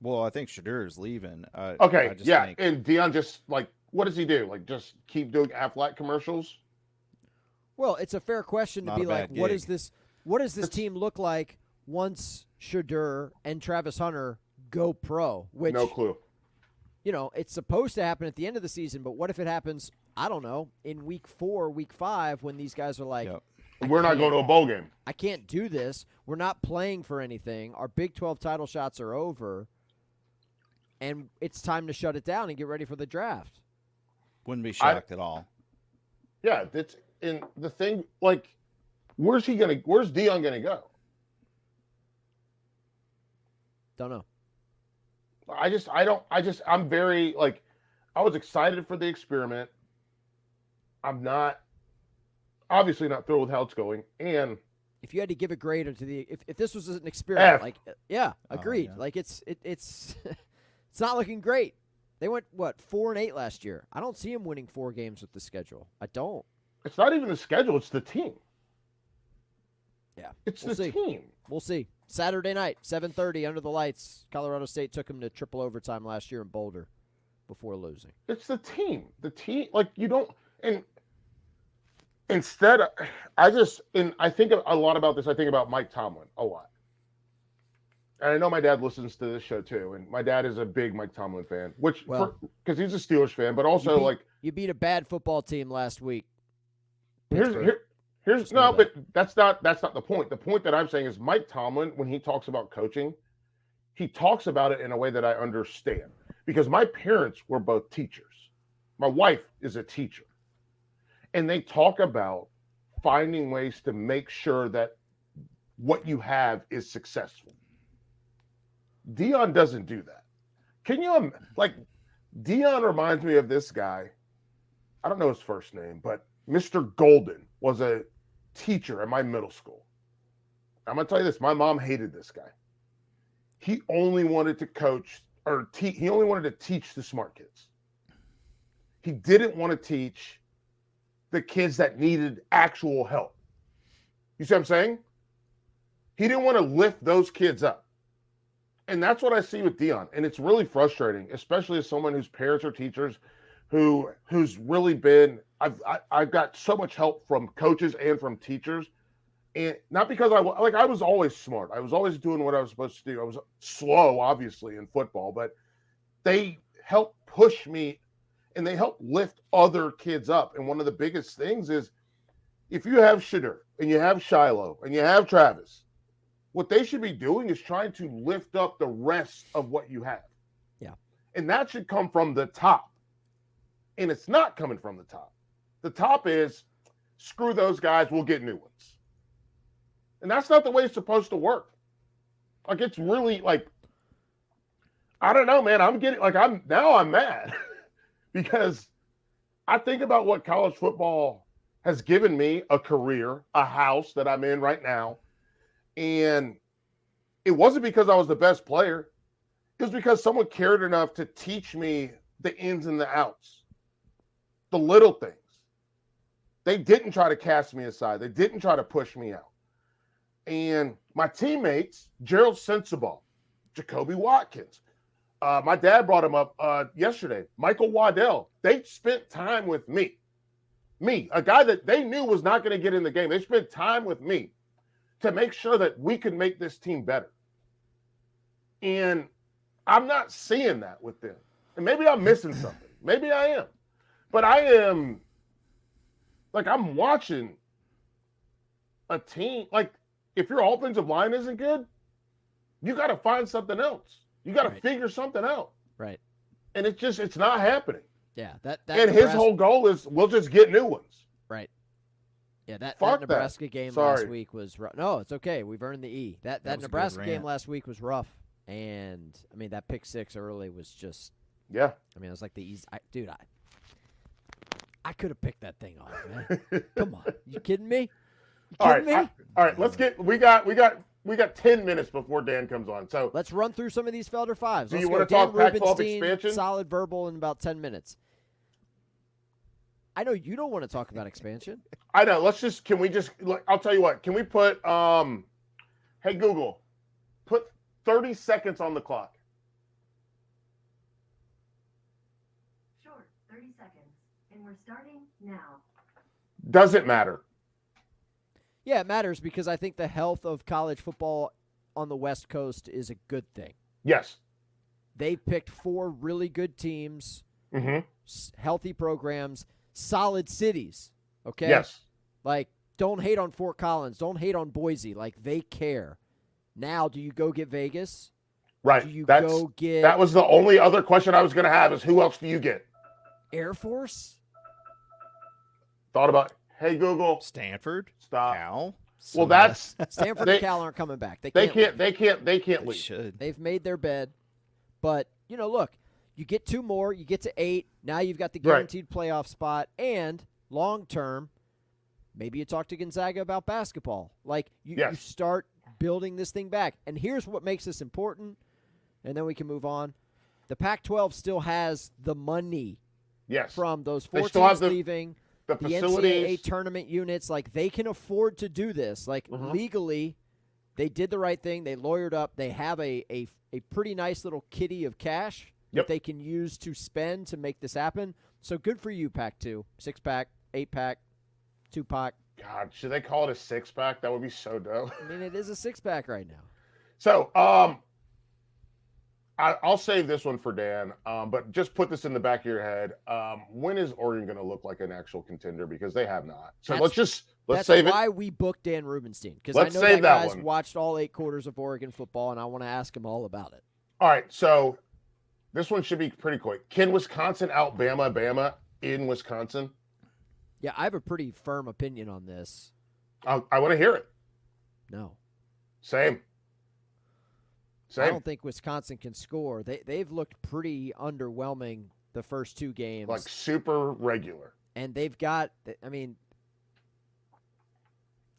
S3: Well, I think Shedeur is leaving.
S2: Okay, yeah, and Dion just what does he do? Like just keep doing Aflac commercials?
S1: Well, it's a fair question to be like, what does this team look like once Shedeur and Travis Hunter go pro? Which,
S2: no clue.
S1: It's supposed to happen at the end of the season, but what if it happens, I don't know, in week 4, week 5, when these guys are like,
S2: we're not going to a bowl game.
S1: I can't do this. We're not playing for anything. Our Big 12 title shots are over, and it's time to shut it down and get ready for the draft.
S3: Wouldn't be shocked at all.
S2: Yeah, that's in the thing. Like, where's Dion gonna go?
S1: Don't know.
S2: I'm very I was excited for the experiment. I'm obviously not thrilled with how it's going. And
S1: if you had to give a grade if this was an experiment,
S2: F.
S1: Agreed.
S3: Yeah.
S1: Like it's it's not looking great. They went 4-8 last year. I don't see them winning 4 games with the schedule. I don't.
S2: It's not even the schedule, it's the team.
S1: Yeah.
S2: It's
S1: the
S2: team.
S1: We'll see. Saturday night, 7:30 under the lights. Colorado State took them to triple overtime last year in Boulder before losing.
S2: It's the team. The team, you don't, and instead, I think a lot about this. I think about Mike Tomlin a lot. And I know my dad listens to this show too, and my dad is a big Mike Tomlin fan, because he's a Steelers fan, but also
S1: you beat a bad football team last week.
S2: But that's not the point. The point that I'm saying is Mike Tomlin, when he talks about coaching, he talks about it in a way that I understand, because my parents were both teachers. My wife is a teacher, and they talk about finding ways to make sure that what you have is successful. Dion doesn't do that. Can you Dion reminds me of this guy. I don't know his first name, but Mr. Golden was a teacher at my middle school. I'm going to tell you this. My mom hated this guy. He only wanted to coach he only wanted to teach the smart kids. He didn't want to teach the kids that needed actual help. You see what I'm saying? He didn't want to lift those kids up. And that's what I see with Dion. And it's really frustrating, especially as someone whose parents are teachers, who's really been, I've got so much help from coaches and from teachers. And not because I was always smart. I was always doing what I was supposed to do. I was slow, obviously, in football, but they helped push me and they help lift other kids up. And one of the biggest things is if you have Shedeur and you have Shiloh and you have Travis, what they should be doing is trying to lift up the rest of what you have.
S1: Yeah.
S2: And that should come from the top. And it's not coming from the top. The top is screw those guys, we'll get new ones. And that's not the way it's supposed to work. It's really I don't know, man. I'm mad because I think about what college football has given me, a career, a house that I'm in right now. And it wasn't because I was the best player. It was because someone cared enough to teach me the ins and the outs, the little things. They didn't try to cast me aside. They didn't try to push me out. And my teammates, Gerald Sensabaugh, Jacoby Watkins, my dad brought him up yesterday, Michael Waddell, they spent time with me, a guy that they knew was not going to get in the game. They spent time with me to make sure that we could make this team better. And I'm not seeing that with them. And maybe I'm missing something. Maybe I am. But I am, I'm watching a team, if your offensive line isn't good, you got to find something else. You got to figure something out.
S1: Right.
S2: And it's not happening.
S1: Yeah, that
S2: and his whole goal is we'll just get new ones.
S1: right. Yeah, that
S2: Fuck
S1: Nebraska game
S2: Sorry.
S1: last week was rough. No, it's okay. We've earned the E. That
S3: was a good
S1: Nebraska game
S3: rant.
S1: last week was rough, and I mean that pick six early was just.
S2: Yeah.
S1: I mean, it was like the easy. Dude, I could have picked that thing off, man. Come on, you kidding me? You kidding me?
S2: All right. Let's get. We got 10 minutes before Dan comes on. So
S1: Let's run through some of these Felder fives.
S2: Do
S1: Let's
S2: you
S1: go.
S2: wanna
S1: Dan
S2: talk Pac-12
S1: Rubenstein,
S2: expansion?
S1: Solid verbal in about 10 minutes. I know you don't want to talk about expansion.
S2: I know. Can we just? I'll tell you what. Can we put? Hey Google, put 30 seconds on the clock.
S4: Sure, 30 seconds. And we're starting now.
S2: Doesn't matter.
S1: Yeah, it matters because I think the health of college football on the West Coast is a good thing.
S2: Yes.
S1: They picked 4 really good teams,
S2: Mm-hmm.
S1: healthy programs, solid cities. Okay?
S2: Yes.
S1: Like, don't hate on Fort Collins. Don't hate on Boise. Like, they care. Now, do you go get Vegas?
S2: Right.
S1: Do you
S2: That was the only other question I was going to have is who else do you get?
S1: Air Force?
S2: Thought about, hey, Google,
S3: Stanford,
S2: stop.
S3: Cal.
S2: Well, that's
S1: Stanford
S2: They-
S1: and Cal aren't coming back.
S2: they can't
S3: They
S2: leave.
S3: should.
S1: They've made their bed. But, look, you get 2 more, you get to 8. Now you've got the
S2: Right.
S1: guaranteed playoff spot. And long term, maybe you talk to Gonzaga about basketball. Like, you
S2: Yes.
S1: start building this thing back. And here's what makes this important, and then we can move on. The Pac-12 still has the money
S2: Yes.
S1: from those
S2: They
S1: 4
S2: still have
S1: teams leaving.
S2: the
S1: The
S2: facilities.
S1: NCAA tournament units, like, they can afford to do this. Like,
S2: Mhm.
S1: legally, they did the right thing. They lawyered up. They have a pretty nice little kitty of cash
S2: Yep.
S1: that they can use to spend to make this happen. So good for you, Pac-2. 6-pack, 8-pack, 2-pack.
S2: God, should they call it a 6-pack? That would be so dope.
S1: I mean, it is a 6-pack right now.
S2: So, I'll save this one for Dan, but just put this in the back of your head. When is Oregon going to look like an actual contender? Because they have not. So let's
S1: That's
S2: save it.
S1: why we booked Dan Rubenstein, because I
S2: Let's
S1: know
S2: save
S1: that
S2: that
S1: guy's
S2: one.
S1: watched all 8 quarters of Oregon football, and I want to ask him all about it.
S2: All right, so this one should be pretty quick. Can Wisconsin out Bama in Wisconsin?
S1: Yeah, I have a pretty firm opinion on this.
S2: I want to hear it.
S1: No.
S2: Same.
S1: I don't think Wisconsin can score. They've looked pretty underwhelming the first 2 games.
S2: Like super regular.
S1: And they've got, I mean,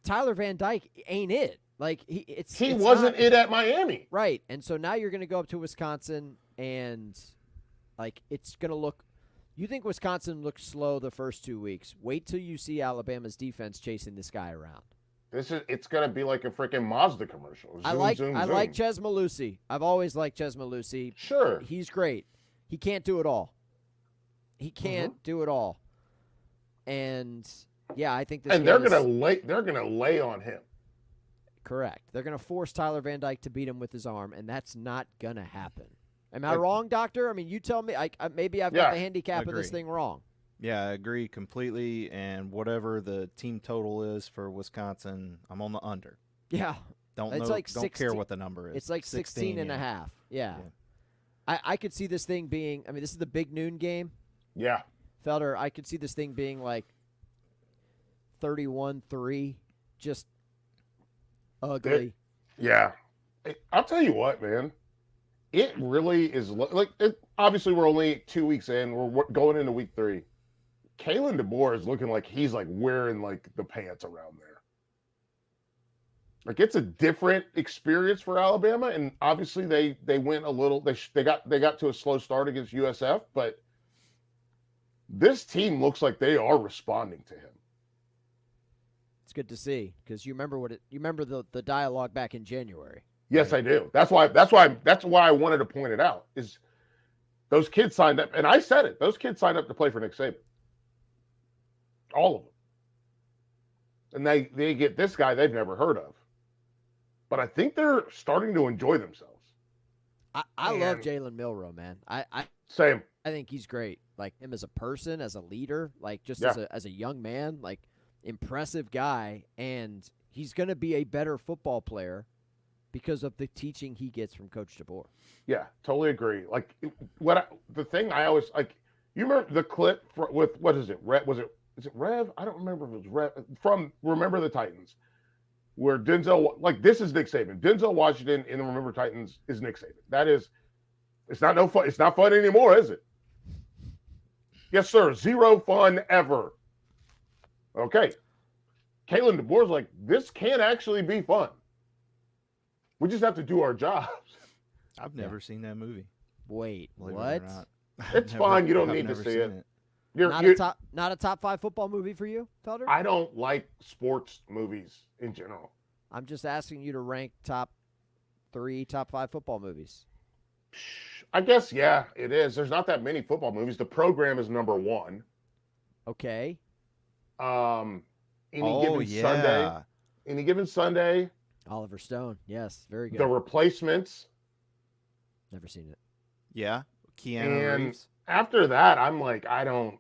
S1: Tyler Van Dyke ain't it. Like, he
S2: wasn't it at Miami.
S1: Right. And so now you're going to go up to Wisconsin and, like, it's going to look – you think Wisconsin looks slow the first 2 weeks. Wait till you see Alabama's defense chasing this guy around.
S2: It's gonna be like a freaking Mazda commercial.
S1: I like Ches Malusi. I've always liked Ches Malusi.
S2: Sure.
S1: He's great. He can't do it all. He can't do it all. And yeah, I think this
S2: And
S1: game
S2: they're gonna lay on him.
S1: Correct. They're gonna force Tyler Van Dyke to beat him with his arm, and that's not gonna happen. Am I wrong, Doctor? I mean, you tell me. Maybe I've got the handicap of this
S3: agree.
S1: thing wrong.
S3: Yeah, I agree completely. And whatever the team total is for Wisconsin, I'm on the under.
S1: Yeah.
S3: Don't
S1: It's
S3: know.
S1: like
S3: don't
S1: 16
S3: care what the number is.
S1: It's like 16 and a half. Yeah. I could see this thing being, I mean, this is the big noon game.
S2: Yeah.
S1: Felder, I could see this thing being like 31-3, just ugly.
S2: Yeah. I'll tell you what, man. It really is obviously we're only 2 weeks in. We're going into week 3. Kalen DeBoer is looking like he's like wearing like the pants around there. Like it's a different experience for Alabama, and obviously they went a little. They got to a slow start against USF, but this team looks like they are responding to him.
S1: It's good to see because you remember the dialogue back in January.
S2: Yes, I do. That's why I wanted to point it out. Is those kids signed up, and I said it. Those kids signed up to play for Nick Saban. All of them, and they get this guy they've never heard of. But I think they're starting to enjoy themselves.
S1: I love Jalen Milroe, man.
S2: Same.
S1: I think he's great. Like him as a person, as a leader, like just
S2: Yeah.
S1: as a young man, like impressive guy, and he's going to be a better football player because of the teaching he gets from Coach DeBoer.
S2: Yeah, totally agree. Like the thing I always like, You remember the clip with what is it? Is it Rev? I don't remember if it was Rev from Remember the Titans, where Denzel, like, this is Nick Saban. Denzel Washington in the Remember Titans is Nick Saban. That is, it's not no fun. It's not fun anymore, is it? Yes, sir. Zero fun ever. Okay. Kalen DeBoer's like, this can actually be fun. We just have to do our jobs.
S3: I've never seen that movie.
S1: Wait,
S3: believe it or
S1: what?
S3: not.
S2: It's fine. You don't
S3: I've
S2: need to
S3: never
S2: see
S3: seen
S2: it. You're
S1: Not a top 5 football movie for you, Felder?
S2: I don't like sports movies in general.
S1: I'm just asking you to rank top 3, top 5 football movies.
S2: I guess, yeah, it is. There's not that many football movies. The Program is number 1.
S1: Okay.
S2: Any given Sunday.
S1: Oliver Stone. Yes, very good.
S2: The Replacements.
S1: Never seen it.
S3: Yeah, Keanu
S2: And
S3: Reeves.
S2: after that, I'm like, I don't.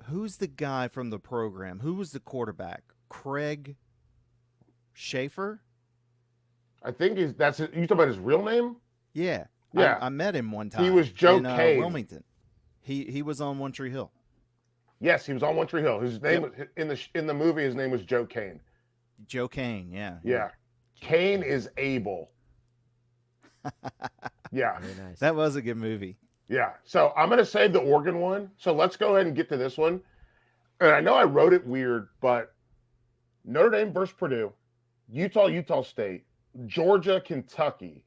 S3: Who's the guy from the program? Who was the quarterback? Craig Schaefer?
S2: I think you talking about his real name?
S3: Yeah.
S2: Yeah.
S3: I met him one time.
S2: He was Joe
S3: in
S2: Kane.
S3: Wilmington. He was on One Tree Hill.
S2: Yes, he was on One Tree Hill. His name in the movie, his name was Joe Kane.
S3: Joe Kane, yeah.
S2: Yeah. Kane is Abel. Yeah.
S1: Very nice.
S3: That was a good movie.
S2: Yeah. So I'm going to save the Oregon one. So let's go ahead and get to this one. And I know I wrote it weird, but Notre Dame versus Purdue, Utah State, Georgia, Kentucky.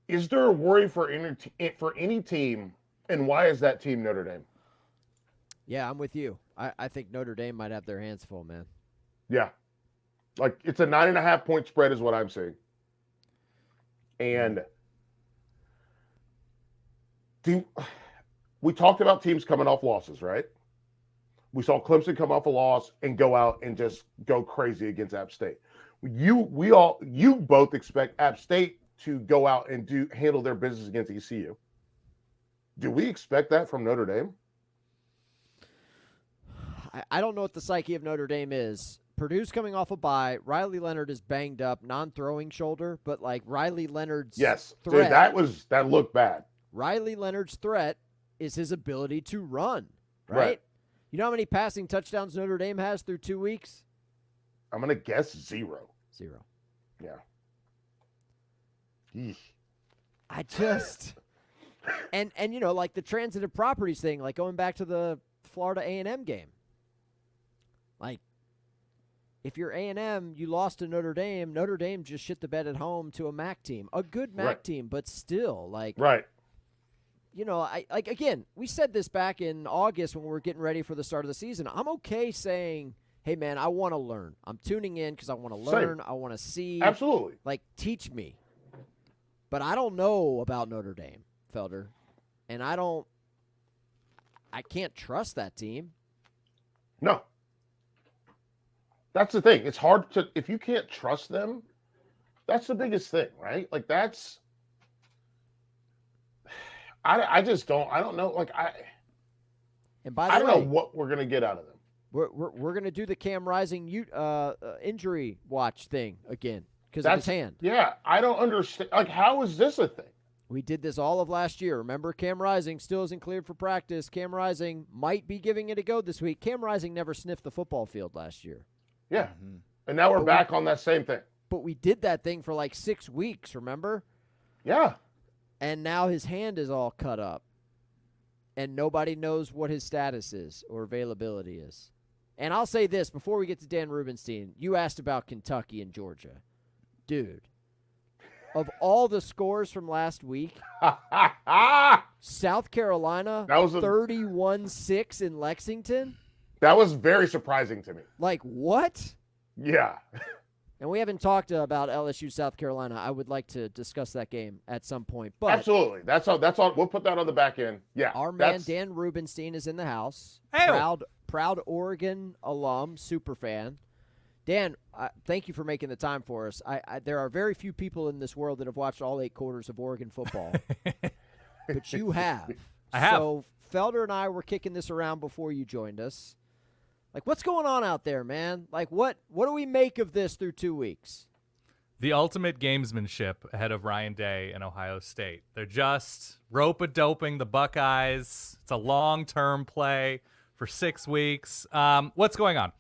S2: Is there a worry for any team, and why is that team Notre Dame?
S1: Yeah, I'm with you. I think Notre Dame might have their hands full, man.
S2: Yeah. Like, it's a 9.5 point spread is what I'm seeing. And we talked about teams coming off losses, right? We saw Clemson come off a loss and go out and just go crazy against App State. You both expect App State to go out and handle their business against ECU. Do we expect that from Notre Dame?
S1: I don't know what the psyche of Notre Dame is. Purdue's coming off a bye. Riley Leonard is banged up, non-throwing shoulder, but like Riley Leonard's threat.
S2: Dude, that looked bad.
S1: Riley Leonard's threat is his ability to run, right? You know how many passing touchdowns Notre Dame has through 2 weeks?
S2: I'm going to guess 0.
S1: 0.
S2: Yeah. Eesh.
S1: I just and you know, like the transitive properties thing, like going back to the Florida A&M game. Like, if you're A&M, you lost to Notre Dame. Notre Dame just shit the bed at home to a MAC team, a good MAC team, but still, like,
S2: right.
S1: You know, again, we said this back in August when we were getting ready for the start of the season. I'm okay saying, hey, man, I want to learn. I'm tuning in because I want to learn.
S2: Same.
S1: I want to see.
S2: Absolutely.
S1: Like, teach me. But I don't know about Notre Dame, Felder. And I can't trust that team.
S2: No. That's the thing. It's hard to, if you can't trust them, that's the biggest thing, right? Like, that's, I just don't, I don't know. Like,
S1: And by the
S2: I
S1: way,
S2: don't know what we're going to get out of them.
S1: We're going to do the Cam Rising injury watch thing again because of his hand.
S2: Yeah, I don't understand. Like, how is this a thing?
S1: We did this all of last year. Remember, Cam Rising still isn't cleared for practice. Cam Rising might be giving it a go this week. Cam Rising never sniffed the football field last year.
S2: Yeah. Mm-hmm. And now we're back on that same thing.
S1: But we did that thing for like 6 weeks, remember?
S2: Yeah.
S1: And now his hand is all cut up. And nobody knows what his status is or availability is. And I'll say this before we get to Dan Rubenstein. You asked about Kentucky and Georgia. Dude, of all the scores from last week, South Carolina, 31-6 in Lexington.
S2: That was very surprising to me.
S1: Like, what?
S2: Yeah.
S1: And we haven't talked about LSU South Carolina. I would like to discuss that game at some point. But
S2: absolutely. That's all. We'll put that on the back end. Yeah.
S1: Our man Dan Rubenstein is in the house.
S5: Hey.
S1: Proud Oregon alum, super fan. Dan, thank you for making the time for us. There are very few people in this world that have watched all 8 quarters of Oregon football. But you have.
S5: I have.
S1: So Felder and I were kicking this around before you joined us. Like, what's going on out there, man? Like, what do we make of this through 2 weeks?
S5: The ultimate gamesmanship ahead of Ryan Day and Ohio State. They're just rope-a-doping the Buckeyes. It's a long-term play for 6 weeks. What's going on?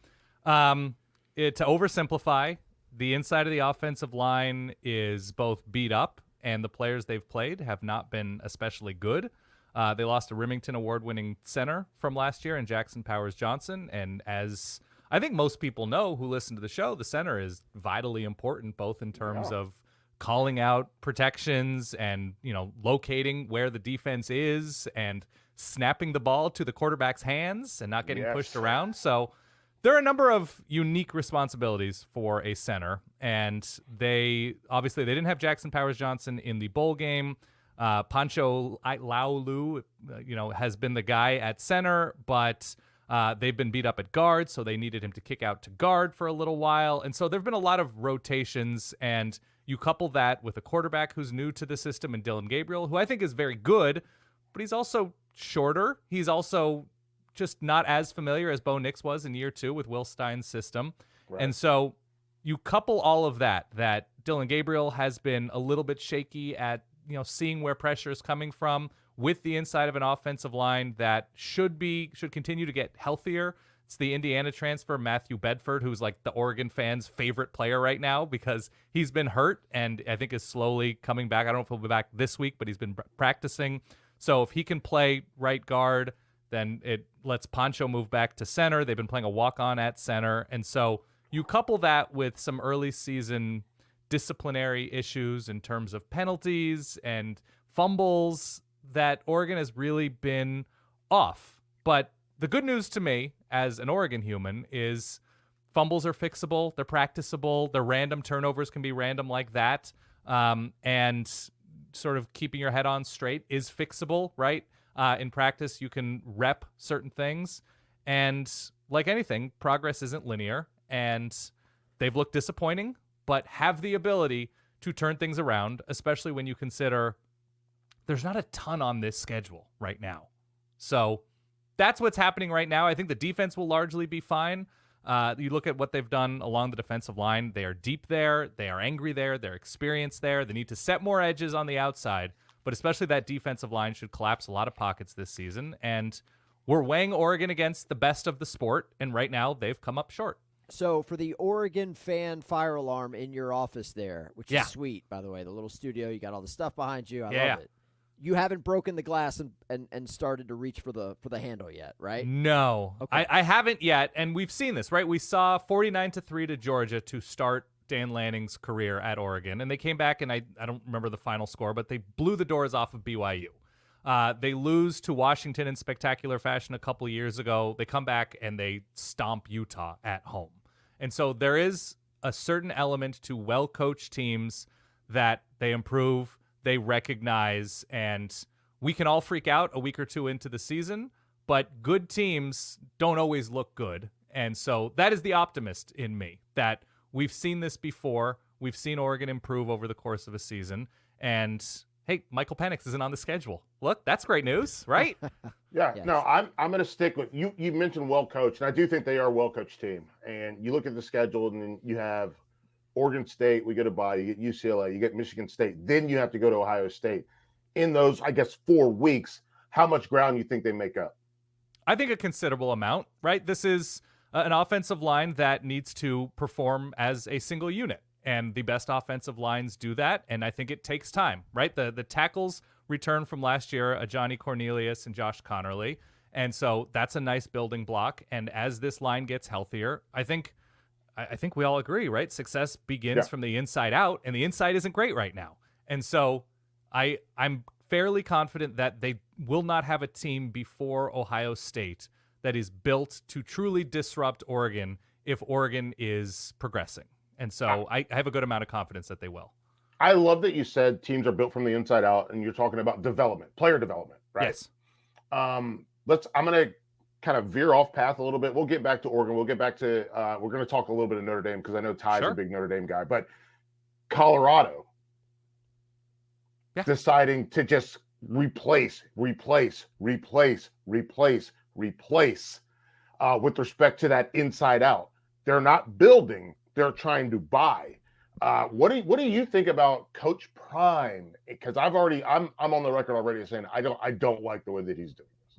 S5: To oversimplify, the inside of the offensive line is both beat up, and the players they've played have not been especially good. They lost a Remington Award-winning center from last year in Jackson Powers Johnson, and as I think most people know who listen to the show, the center is vitally important, both in terms of calling out protections and, locating where the defense is and snapping the ball to the quarterback's hands and not getting pushed around. So there are a number of unique responsibilities for a center, and they didn't have Jackson Powers Johnson in the bowl game. Pancho Laulu, has been the guy at center, but they've been beat up at guard, so they needed him to kick out to guard for a little while. And so there have been a lot of rotations, and you couple that with a quarterback who's new to the system in Dylan Gabriel, who I think is very good, but he's also shorter. He's also just not as familiar as Bo Nix was in year 2 with Will Stein's system. Right. And so you couple all of that Dylan Gabriel has been a little bit shaky at, seeing where pressure is coming from, with the inside of an offensive line that should continue to get healthier. It's the Indiana transfer, Matthew Bedford, who's like the Oregon fans' favorite player right now because he's been hurt and I think is slowly coming back. I don't know if he'll be back this week, but he's been practicing. So if he can play right guard, then it lets Pancho move back to center. They've been playing a walk-on at center. And so you couple that with some early season disciplinary issues in terms of penalties and fumbles that Oregon has really been off. But the good news to me as an Oregon human is fumbles are fixable. They're practicable. Their random turnovers can be random like that. And sort of keeping your head on straight is fixable, right? In practice, you can rep certain things. And like anything, progress isn't linear. And they've looked disappointing, but have the ability to turn things around, especially when you consider there's not a ton on this schedule right now. So that's what's happening right now. I think the defense will largely be fine. You look at what they've done along the defensive line. They are deep there. They are angry there. They're experienced there. They need to set more edges on the outside, but especially that defensive line should collapse a lot of pockets this season. And we're weighing Oregon against the best of the sport, and right now they've come up short.
S1: So for the Oregon fan fire alarm in your office there, which is sweet, by the way, the little studio, you got all the stuff behind you. I love it. You haven't broken the glass and started to reach for the handle yet, right?
S5: No, okay. I haven't yet, and we've seen this, right? We saw 49-3 to Georgia to start Dan Lanning's career at Oregon, and they came back, and I don't remember the final score, but they blew the doors off of BYU. They lose to Washington in spectacular fashion a couple years ago. They come back and they stomp Utah at home. And so there is a certain element to well-coached teams that they improve, they recognize, and we can all freak out a week or two into the season, but good teams don't always look good. And so that is the optimist in me, that we've seen this before. We've seen Oregon improve over the course of a season. And hey, Michael Penix isn't on the schedule. Look, that's great news, right?
S2: Yeah, yes. No, I'm going to stick with you. You mentioned well-coached, and I do think they are a well-coached team. And you look at the schedule, and then you have Oregon State, we go to bye, you get UCLA, you get Michigan State, then you have to go to Ohio State. In those, I guess, 4 weeks, how much ground you think they make up?
S5: I think a considerable amount, right? This is an offensive line that needs to perform as a single unit. And the best offensive lines do that, and I think it takes time, right? The tackles return from last year, Johnny Cornelius and Josh Connerly, and so that's a nice building block. And as this line gets healthier, I think we all agree, right? Success begins from the inside out, and the inside isn't great right now. And so I'm fairly confident that they will not have a team before Ohio State that is built to truly disrupt Oregon if Oregon is progressing. And so I have a good amount of confidence that they will.
S2: I love that you said teams are built from the inside out, and you're talking about development, player development, right?
S5: Yes.
S2: I'm going to kind of veer off path a little bit. We'll get back to Oregon. We'll get back to we're going to talk a little bit of Notre Dame because I know Ty's a big Notre Dame guy. But Colorado deciding to just replace with respect to that inside out. They're not building. They're trying to buy. What do you think about Coach Prime? Because I'm on the record already saying I don't like the way that he's doing this.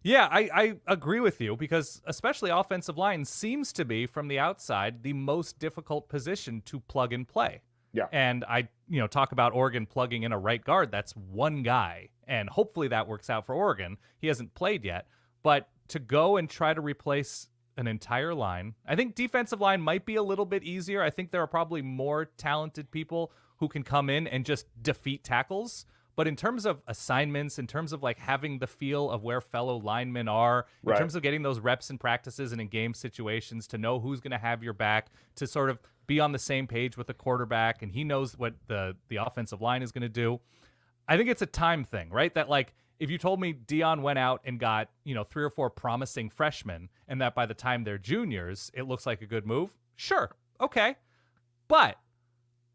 S5: Yeah, I agree with you because especially offensive line seems to be, from the outside, the most difficult position to plug and play.
S2: Yeah.
S5: And I talk about Oregon plugging in a right guard. That's one guy. And hopefully that works out for Oregon. He hasn't played yet. But to go and try to replace an entire line, I think defensive line might be a little bit easier. I think there are probably more talented people who can come in and just defeat tackles. But in terms of assignments, in terms of like having the feel of where fellow linemen are, in terms of getting those reps in practices and in game situations, to know who's going to have your back, to sort of be on the same page with the quarterback, and he knows what the offensive line is going to do. I think it's a time thing, right? That like if you told me Deion went out and got 3 or 4 promising freshmen, and that by the time they're juniors, it looks like a good move, sure, okay. But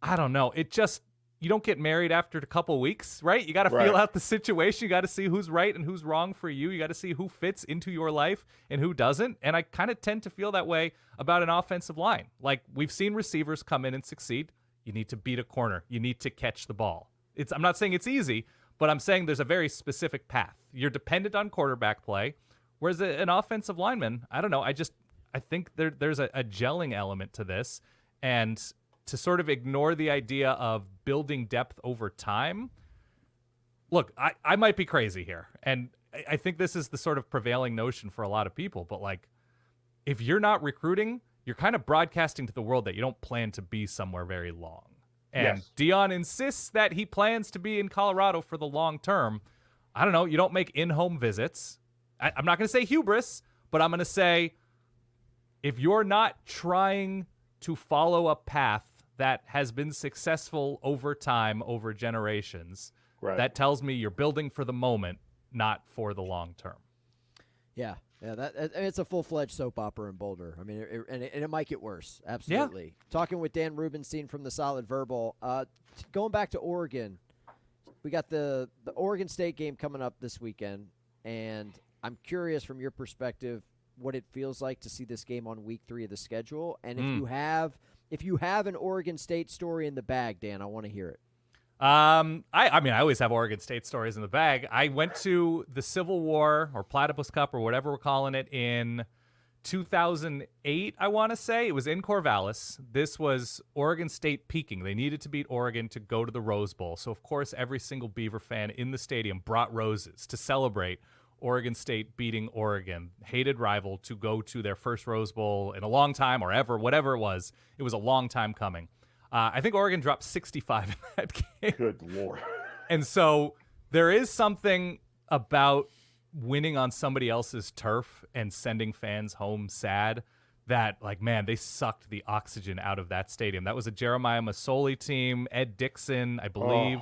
S5: I don't know. It just, you don't get married after a couple weeks, right? You got to feel out the situation. You got to see who's right and who's wrong for you. You got to see who fits into your life and who doesn't. And I kind of tend to feel that way about an offensive line. Like, we've seen receivers come in and succeed. You need to beat a corner. You need to catch the ball. I'm not saying it's easy, but I'm saying there's a very specific path. You're dependent on quarterback play, whereas an offensive lineman, I don't know. I think there's a gelling element to this, and to sort of ignore the idea of building depth over time. Look, I might be crazy here, and I think this is the sort of prevailing notion for a lot of people, but like, if you're not recruiting, you're kind of broadcasting to the world that you don't plan to be somewhere very long. And Deion insists that he plans to be in Colorado for the long term. I don't know. You don't make in-home visits. I'm not going to say hubris, but I'm going to say, if you're not trying to follow a path that has been successful over time, over generations, that tells me you're building for the moment, not for the long term.
S1: Yeah, it's a full-fledged soap opera in Boulder. I mean, it might get worse. Absolutely. Yeah. Talking with Dan Rubenstein from the Solid Verbal. Going back to Oregon, we got the Oregon State game coming up this weekend, and I'm curious from your perspective what it feels like to see this game on week 3 of the schedule, and if you have an Oregon State story in the bag, Dan, I want to hear it.
S5: I mean, I always have Oregon State stories in the bag. I went to the Civil War or Platypus Cup or whatever we're calling it in 2008, I want to say. It was in Corvallis. This was Oregon State peaking. They needed to beat Oregon to go to the Rose Bowl. So, of course, every single Beaver fan in the stadium brought roses to celebrate Oregon State beating Oregon, hated rival, to go to their first Rose Bowl in a long time, or ever, whatever it was. It was a long time coming. I think Oregon dropped 65 in that game.
S2: Good Lord.
S5: And so there is something about winning on somebody else's turf and sending fans home sad that, like, man, they sucked the oxygen out of that stadium. That was a Jeremiah Masoli team, Ed Dixon, I believe.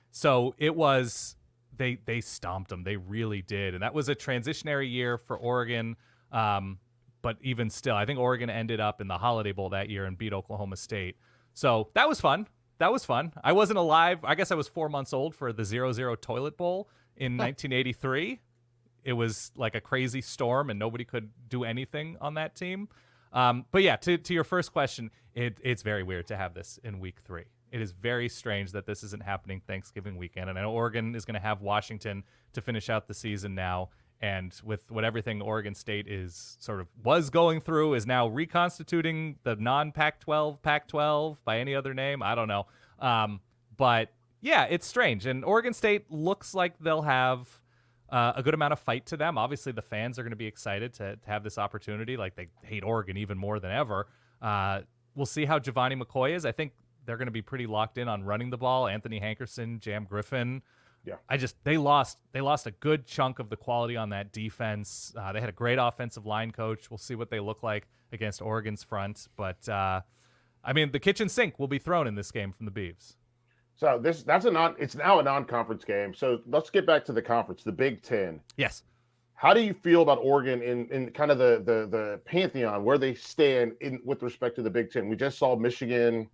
S5: So it was, they stomped them. They really did. And that was a transitionary year for Oregon. But even still, I think Oregon ended up in the Holiday Bowl that year and beat Oklahoma State. So that was fun. I wasn't alive. I guess I was 4 months old for the 0-0 Toilet Bowl in 1983. It was like a crazy storm, and nobody could do anything on that team. But yeah, to your first question, it's very weird to have this in week 3. It is very strange that this isn't happening Thanksgiving weekend. And I know Oregon is going to have Washington to finish out the season now. And with everything Oregon State was going through, is now reconstituting the non-Pac-12 Pac-12 by any other name. I don't know. But yeah, it's strange. And Oregon State looks like they'll have a good amount of fight to them. Obviously, the fans are going to be excited to have this opportunity. Like, they hate Oregon even more than ever. We'll see how Giovanni McCoy is. I think they're going to be pretty locked in on running the ball. Anthony Hankerson, Jam Griffin. Yeah, they lost a good chunk of the quality on that defense. They had a great offensive line coach. We'll see what they look like against Oregon's front. But I mean, the kitchen sink will be thrown in this game from the Beavs.
S2: So it's now a non-conference game. So let's get back to the conference, the Big Ten.
S5: Yes.
S2: How do you feel about Oregon in kind of the pantheon, where they stand with respect to the Big Ten? We just saw Michigan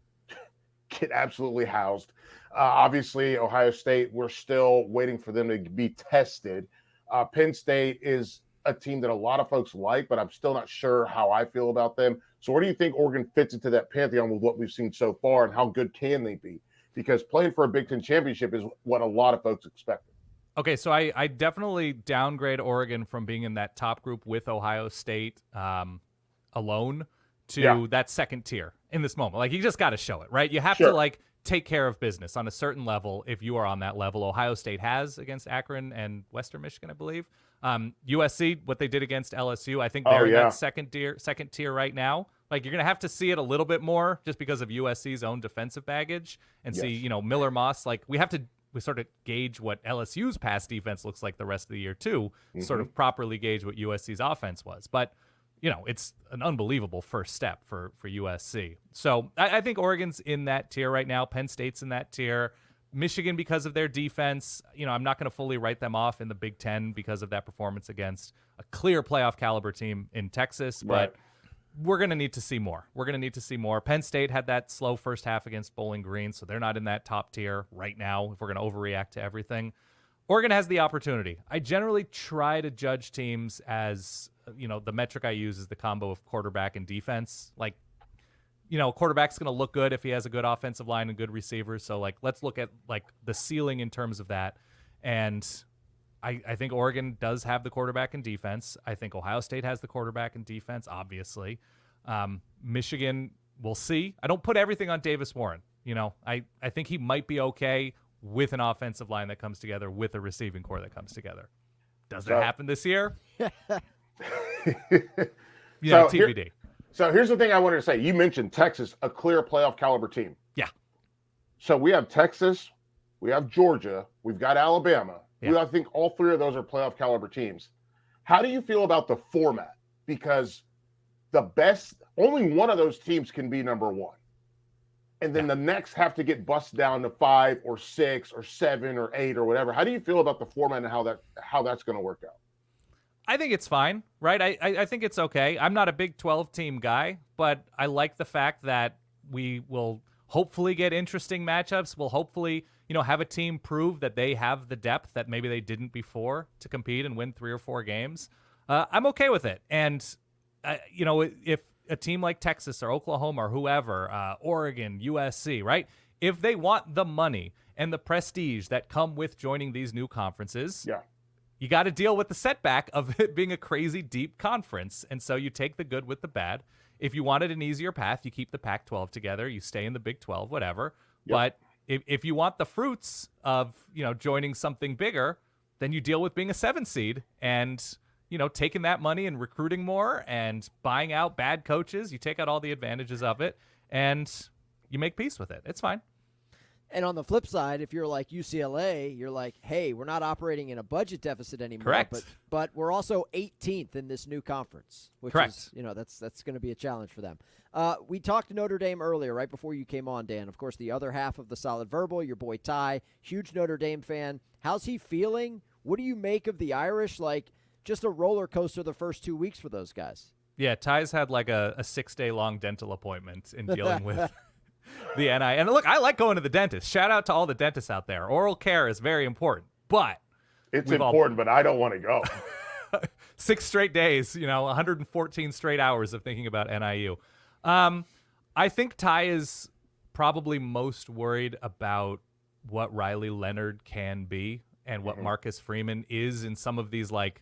S2: get absolutely housed. Obviously, Ohio State, we're still waiting for them to be tested. Penn State is a team that a lot of folks like, but I'm still not sure how I feel about them. So where do you think Oregon fits into that pantheon with what we've seen so far, and how good can they be? Because playing for a Big Ten championship is what a lot of folks expected.
S5: Okay, so I definitely downgrade Oregon from being in that top group with Ohio State alone to that second tier in this moment. Like, you just got to show it, right? You have to, like, take care of business on a certain level if you are on that level. Ohio State has against Akron and Western Michigan, I believe. USC, what they did against LSU, I think they're in that second tier right now. Like, you're going to have to see it a little bit more just because of USC's own defensive baggage and see, you know, Miller Moss. Like, we sort of gauge what LSU's pass defense looks like the rest of the year too, sort of properly gauge what USC's offense was. But, you know, it's an unbelievable first step for USC. So I think Oregon's in that tier right now. Penn State's in that tier. Michigan, because of their defense, you know, I'm not going to fully write them off in the Big Ten because of that performance against a clear playoff caliber team in Texas. But we're going to need to see more. Penn State had that slow first half against Bowling Green, so they're not in that top tier right now if we're going to overreact to everything. Oregon has the opportunity. I generally try to judge teams as, you know, the metric I use is the combo of quarterback and defense. Like, you know, quarterback's going to look good if he has a good offensive line and good receivers. So, like, let's look at, like, the ceiling in terms of that. And I think Oregon does have the quarterback and defense. I think Ohio State has the quarterback and defense, obviously. Michigan, we'll see. I don't put everything on Davis Warren. You know, I think he might be okay with an offensive line that comes together, with a receiving core that comes together. Does it happen this year? TBD.
S2: So here's the thing I wanted to say. You mentioned Texas, a clear playoff caliber team.
S5: Yeah.
S2: So we have Texas, we have Georgia, we've got Alabama.
S5: Yeah.
S2: I think all three of those are playoff caliber teams. How do you feel about the format? Because only one of those teams can be number one. And then the next have to get bussed down to 5 or 6 or 7 or 8 or whatever. How do you feel about the format and how that's going to work out?
S5: I think it's fine, right? I think it's okay. I'm not a Big 12 team guy, but I like the fact that we will hopefully get interesting matchups. We'll hopefully, you know, have a team prove that they have the depth that maybe they didn't before to compete and win 3 or 4 games. I'm okay with it. And, you know, if a team like Texas or Oklahoma or whoever, Oregon, USC, right? If they want the money and the prestige that come with joining these new conferences, you got to deal with the setback of it being a crazy deep conference. And so you take the good with the bad. If you wanted an easier path, you keep the Pac-12 together, you stay in the Big 12, whatever. But if you want the fruits of, you know, joining something bigger, then you deal with being a 7 seed and, you know, taking that money and recruiting more and buying out bad coaches. You take out all the advantages of it and you make peace with it. It's fine.
S1: And on the flip side, if you're like UCLA, you're like, hey, we're not operating in a budget deficit anymore.
S5: Correct.
S1: But we're also 18th in this new conference, which is, you know, that's going to be a challenge for them. We talked to Notre Dame earlier, right before you came on, Dan. Of course, the other half of the Solid Verbal, your boy Ty, huge Notre Dame fan. How's he feeling? What do you make of the Irish? Like, just a roller coaster the first 2 weeks for those guys.
S5: Yeah, Ty's had like a 6-day long dental appointment in dealing with the NI. And look, I like going to the dentist. Shout out to all the dentists out there. Oral care is very important, but
S2: it's important, but I don't want to go.
S5: 6 straight days, you know, 114 straight hours of thinking about NIU. I think Ty is probably most worried about what Riley Leonard can be and what Marcus Freeman is in some of these like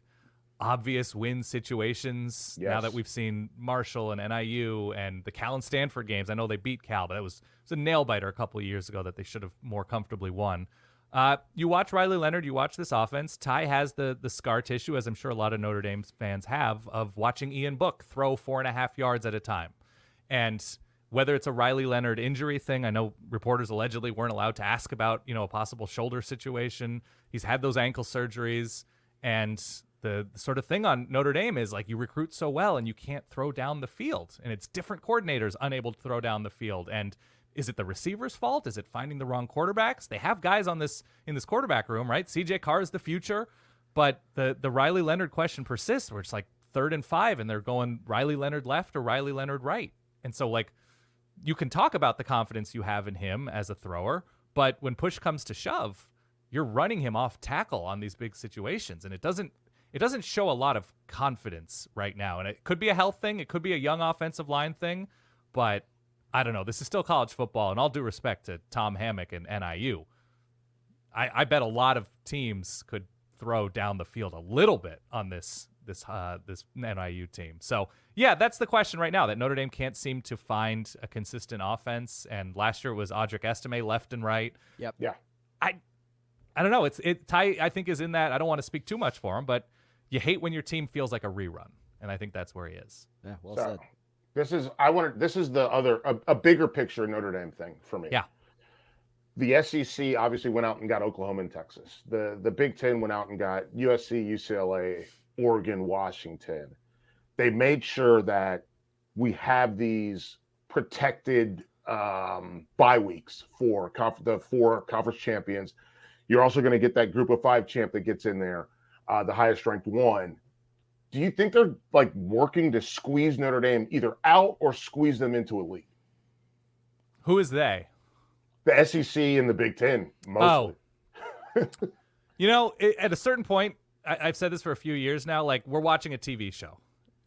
S5: obvious win situations. Now that we've seen Marshall and NIU and the Cal and Stanford games. I know they beat Cal, but it was a nail biter a couple of years ago that they should have more comfortably won. You watch Riley Leonard, you watch this offense. Ty has the scar tissue, as I'm sure a lot of Notre Dame fans have, of watching Ian Book throw 4.5 yards at a time. And whether it's a Riley Leonard injury thing, I know reporters allegedly weren't allowed to ask about, you know, a possible shoulder situation. He's had those ankle surgeries, and the sort of thing on Notre Dame is like you recruit so well and you can't throw down the field, and it's different coordinators unable to throw down the field. And is it the receiver's fault? Is it finding the wrong quarterbacks? They have guys in this quarterback room, right? CJ Carr is the future, but the Riley Leonard question persists where it's like 3rd and 5 and they're going Riley Leonard left or Riley Leonard right. And so like you can talk about the confidence you have in him as a thrower, but when push comes to shove, you're running him off tackle on these big situations. And it doesn't it doesn't show a lot of confidence right now. And it could be a health thing. It could be a young offensive line thing. But I don't know. This is still college football. And all due respect to Tom Hammock and NIU, I bet a lot of teams could throw down the field a little bit on this NIU team. So, yeah, that's the question right now, that Notre Dame can't seem to find a consistent offense. And last year it was Audric Estime left and right.
S1: Yep.
S2: Yeah.
S5: I don't know. Ty, I think, is in that. I don't want to speak too much for him, but you hate when your team feels like a rerun. And I think that's where he is.
S1: Yeah, well
S2: So,
S1: said.
S2: this is the other a bigger picture Notre Dame thing for me.
S5: Yeah.
S2: The SEC obviously went out and got Oklahoma and Texas. The Big Ten went out and got USC, UCLA, Oregon, Washington. They made sure that we have these protected bye weeks for the 4 conference champions. You're also going to get that group of 5 champ that gets in there, the highest ranked one. Do you think they're like working to squeeze Notre Dame either out or squeeze them into elite?
S5: Who is they?
S2: The SEC and the Big Ten, mostly.
S5: At a certain point, I've said this for a few years now, like, we're watching a TV show.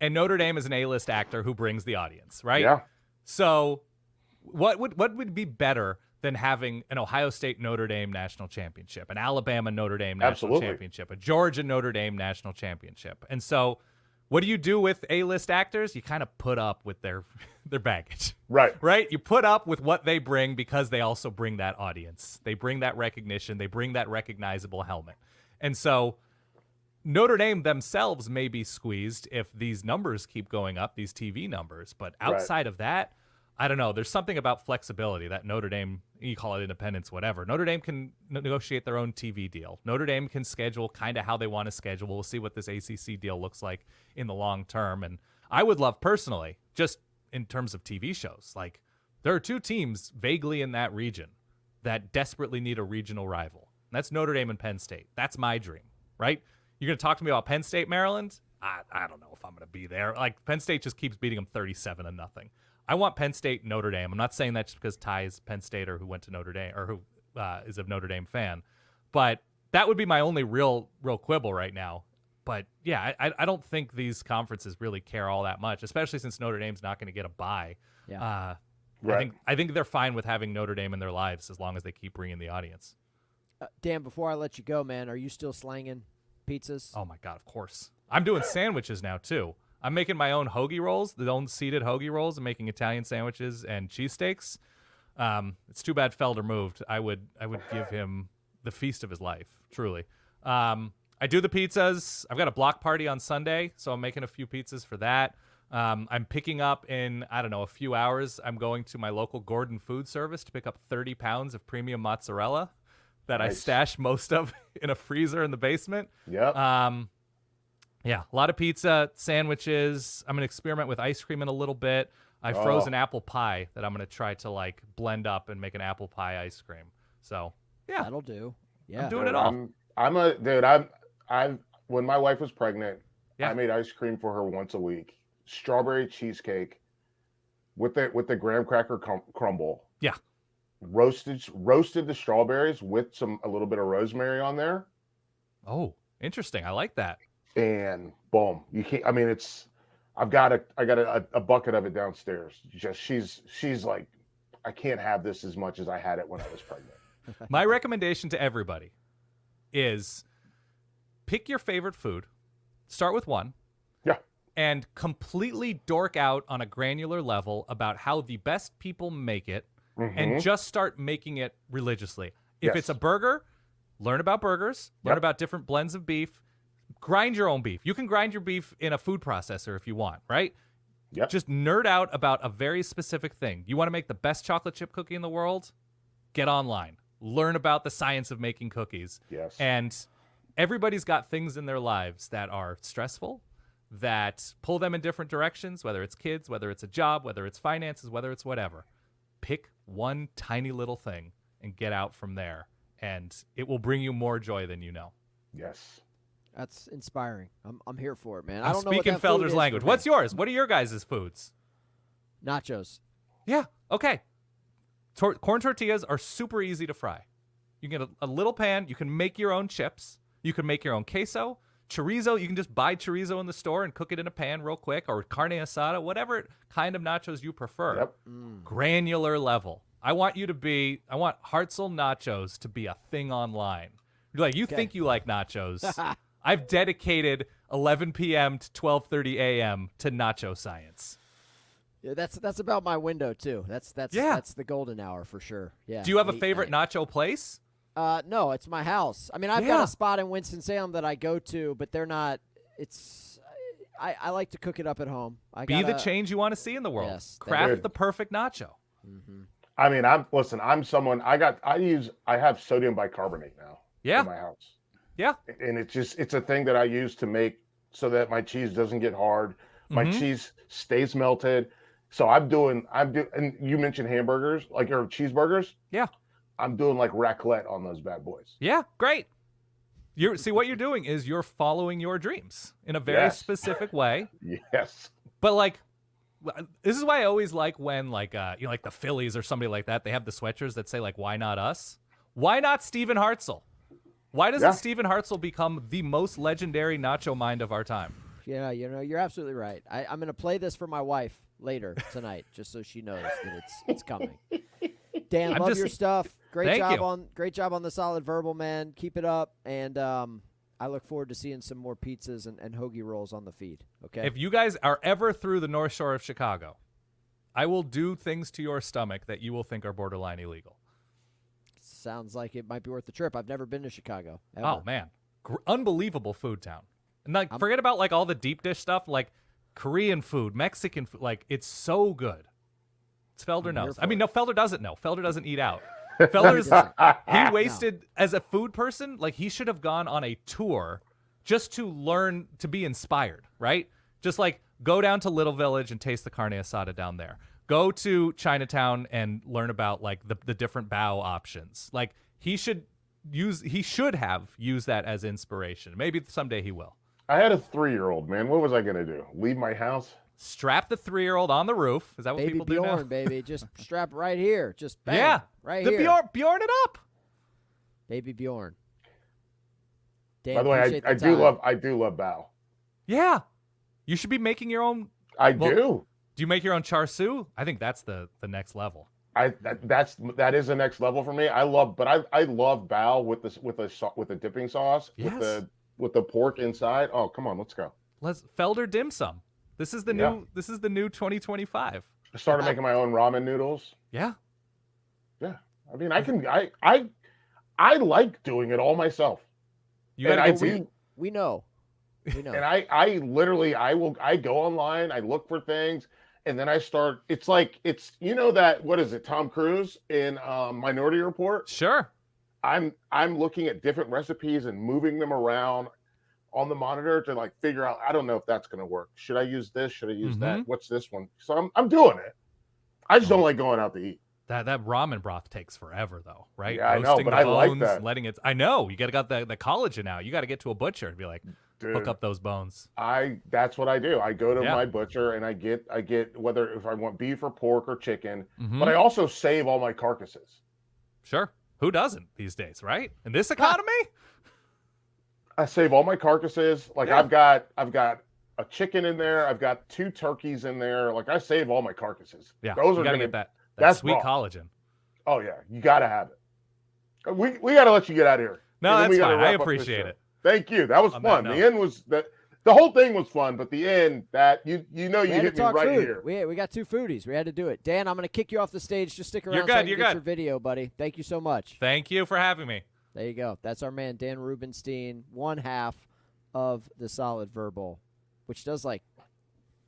S5: And Notre Dame is an A-list actor who brings the audience, right?
S2: Yeah.
S5: So what would be better than having an Ohio State Notre Dame national championship, an Alabama Notre Dame national championship, a Georgia Notre Dame national championship? And so what do you do with A-list actors? You kind of put up with their baggage. Right? You put up with what they bring because they also bring that audience. They bring that recognition. They bring that recognizable helmet. And so Notre Dame themselves may be squeezed if these numbers keep going up, these TV numbers. But outside of that, I don't know. There's something about flexibility that Notre Dame, you call it independence, whatever. Notre Dame can negotiate their own TV deal. Notre Dame can schedule kind of how they want to schedule. We'll see what this ACC deal looks like in the long term. And I would love personally, just in terms of TV shows, like, there are 2 teams vaguely in that region that desperately need a regional rival. And that's Notre Dame and Penn State. That's my dream, right? You're going to talk to me about Penn State, Maryland? I don't know if I'm going to be there. Like, Penn State just keeps beating them 37-0. I want Penn State, Notre Dame. I'm not saying that just because Ty is Penn Stater who went to Notre Dame or who is a Notre Dame fan, but that would be my only real quibble right now. But yeah, I don't think these conferences really care all that much, especially since Notre Dame's not going to get a bye.
S1: Yeah.
S5: I think they're fine with having Notre Dame in their lives as long as they keep bringing the audience.
S1: Dan, before I let you go, man, are you still slanging pizzas?
S5: Oh my God, of course. I'm doing sandwiches now too. I'm making my own hoagie rolls, the own seeded hoagie rolls. I'm making Italian sandwiches and cheesesteaks. It's too bad Felder moved. I would give him the feast of his life, truly. I do the pizzas. I've got a block party on Sunday, so I'm making a few pizzas for that. I'm picking up in, a few hours. I'm going to my local Gordon food service to pick up 30 pounds of premium mozzarella that I stash most of in a freezer in the basement.
S2: Yep.
S5: Yeah, a lot of pizza, sandwiches. I'm going to experiment with ice cream in a little bit. I froze an apple pie that I'm going to try to blend up and make an apple pie ice cream. So, yeah.
S1: That'll do. Yeah.
S5: I'm doing it all.
S2: I'm when my wife was pregnant,
S5: Yeah.
S2: I made ice cream for her once a week. Strawberry cheesecake with the graham cracker crumble.
S5: Yeah.
S2: Roasted the strawberries with a little bit of rosemary on there.
S5: Oh, interesting. I like that.
S2: And boom, you can't. I mean, I got a bucket of it downstairs. She's like, I can't have this as much as I had it when I was pregnant.
S5: My recommendation to everybody is pick your favorite food, start with one.
S2: Yeah.
S5: And completely dork out on a granular level about how the best people make it, and just start making it religiously. If
S2: Yes.
S5: it's a burger, learn about burgers, learn about different blends of beef. Grind your own beef. You can grind your beef in a food processor if you want, right?
S2: Yep.
S5: Just nerd out about a very specific thing. You want to make the best chocolate chip cookie in the world? Get online. Learn about the science of making cookies.
S2: Yes.
S5: And everybody's got things in their lives that are stressful, that pull them in different directions, whether it's kids, whether it's a job, whether it's finances, whether it's whatever. Pick one tiny little thing and get out from there, and it will bring you more joy than you know.
S2: Yes.
S1: That's inspiring. I'm here for it, man.
S5: I'm
S1: I don't know what
S5: speaking
S1: that food
S5: Felder's
S1: is
S5: language.
S1: for me.
S5: What's yours? What are your guys' foods?
S1: Nachos.
S5: Yeah, okay. Corn tortillas are super easy to fry. You get a little pan. You can make your own chips. You can make your own queso. Chorizo, you can just buy chorizo in the store and cook it in a pan real quick, or carne asada, whatever kind of nachos you prefer.
S2: Yep.
S5: Granular level. I want Hartzell nachos to be a thing online. You're like, you think you like nachos. I've dedicated 11 p.m. to 12:30 a.m. to nacho science.
S1: Yeah, that's about my window too. That's the golden hour for sure. Yeah.
S5: Do you have a favorite nacho place?
S1: No, it's my house. I mean, I've got a spot in Winston-Salem that I go to, but they're not. I like to cook it up at home.
S5: Be the change you want to see in the world.
S1: Yes,
S5: Craft the perfect nacho.
S1: Mm-hmm.
S2: I mean, I'm someone. I have sodium bicarbonate now.
S5: Yeah.
S2: In my house.
S5: Yeah.
S2: And it's a thing that I use to make so that my cheese doesn't get hard. My cheese stays melted. So I'm doing, and you mentioned hamburgers, or cheeseburgers.
S5: Yeah.
S2: I'm doing like raclette on those bad boys.
S5: Yeah, great. What you're doing is you're following your dreams in a very specific way.
S2: Yes.
S5: But this is why I always like when like the Phillies or somebody like that, they have the sweatshirts that say like, why not us? Why not Stephen Hartzell? Why doesn't Stephen Hartzell become the most legendary nacho mind of our time?
S1: Yeah, you're absolutely right. I'm going to play this for my wife later tonight, just so she knows that it's coming. Dan, love your stuff. Great job on the solid verbal, man. Keep it up, and I look forward to seeing some more pizzas and hoagie rolls on the feed. Okay.
S5: If you guys are ever through the North Shore of Chicago, I will do things to your stomach that you will think are borderline illegal.
S1: Sounds like it might be worth the trip. I've never been to Chicago. Ever.
S5: Oh man, unbelievable food town. And forget about like all the deep dish stuff, like Korean food, Mexican food. Like it's so good. Felder knows. I mean, no, Felder doesn't know. Felder doesn't eat out. He wasted as a food person. Like he should have gone on a tour just to learn to be inspired, right? Just like go down to Little Village and taste the carne asada down there. Go to Chinatown and learn about like the different bao options. Like he should have used that as inspiration. Maybe someday he will.
S2: I had a 3-year-old, man. What was I going to do? Leave my house?
S5: Strap the 3-year-old on the roof. Is that what
S1: baby
S5: people
S1: Bjorn,
S5: do now?
S1: baby, just strap right here. Just bang, right here.
S5: Bjorn it up.
S1: Baby Bjorn. Dan,
S2: by the way, I do love bao.
S5: Yeah. You should be making your own.
S2: I do.
S5: Do you make your own char siu? I think that's the next level.
S2: That is the next level for me. I love bao with a dipping sauce,
S5: yes.
S2: with the pork inside. Oh, come on, let's go.
S5: Let's Felder dim sum. This is the new 2025.
S2: I started making my own ramen noodles.
S5: Yeah.
S2: Yeah. I mean, I like doing it all myself.
S1: We know. We know.
S2: And I go online, I look for things, and then I start. It's that, what is it, Tom Cruise in Minority Report?
S5: Sure.
S2: I'm looking at different recipes and moving them around on the monitor to like figure out, I don't know if that's going to work. Should I use this? Should I use that? What's this one? So I'm doing it. I just don't like going out to eat.
S5: That ramen broth takes forever though, right?
S2: Yeah, I know, but I like that.
S5: I know. You got the collagen out. You got to get to a butcher and be like,
S2: dude,
S5: hook up those bones.
S2: That's what I do. I go to my butcher and I get whether if I want beef or pork or chicken, but I also save all my carcasses.
S5: Sure. Who doesn't these days, right? In this economy?
S2: I save all my carcasses. Like I've got a chicken in there. I've got 2 turkeys in there. Like I save all my carcasses.
S5: Yeah,
S2: those are
S5: gonna get that's sweet raw collagen.
S2: Oh yeah, you gotta have it. We gotta let you get out of here.
S5: No, that's fine. I appreciate it.
S2: Thank you. That was fun. The end was that. The whole thing was fun, but the end, you hit me right
S1: food.
S2: here.
S1: We got 2 foodies. We had to do it. Dan, I'm going to kick you off the stage. Just stick around.
S5: You're good.
S1: So I can
S5: You're
S1: get
S5: good.
S1: Your video, buddy. Thank you so much.
S5: Thank you for having me.
S1: There you go. That's our man, Dan Rubenstein, one half of the Solid Verbal, which does like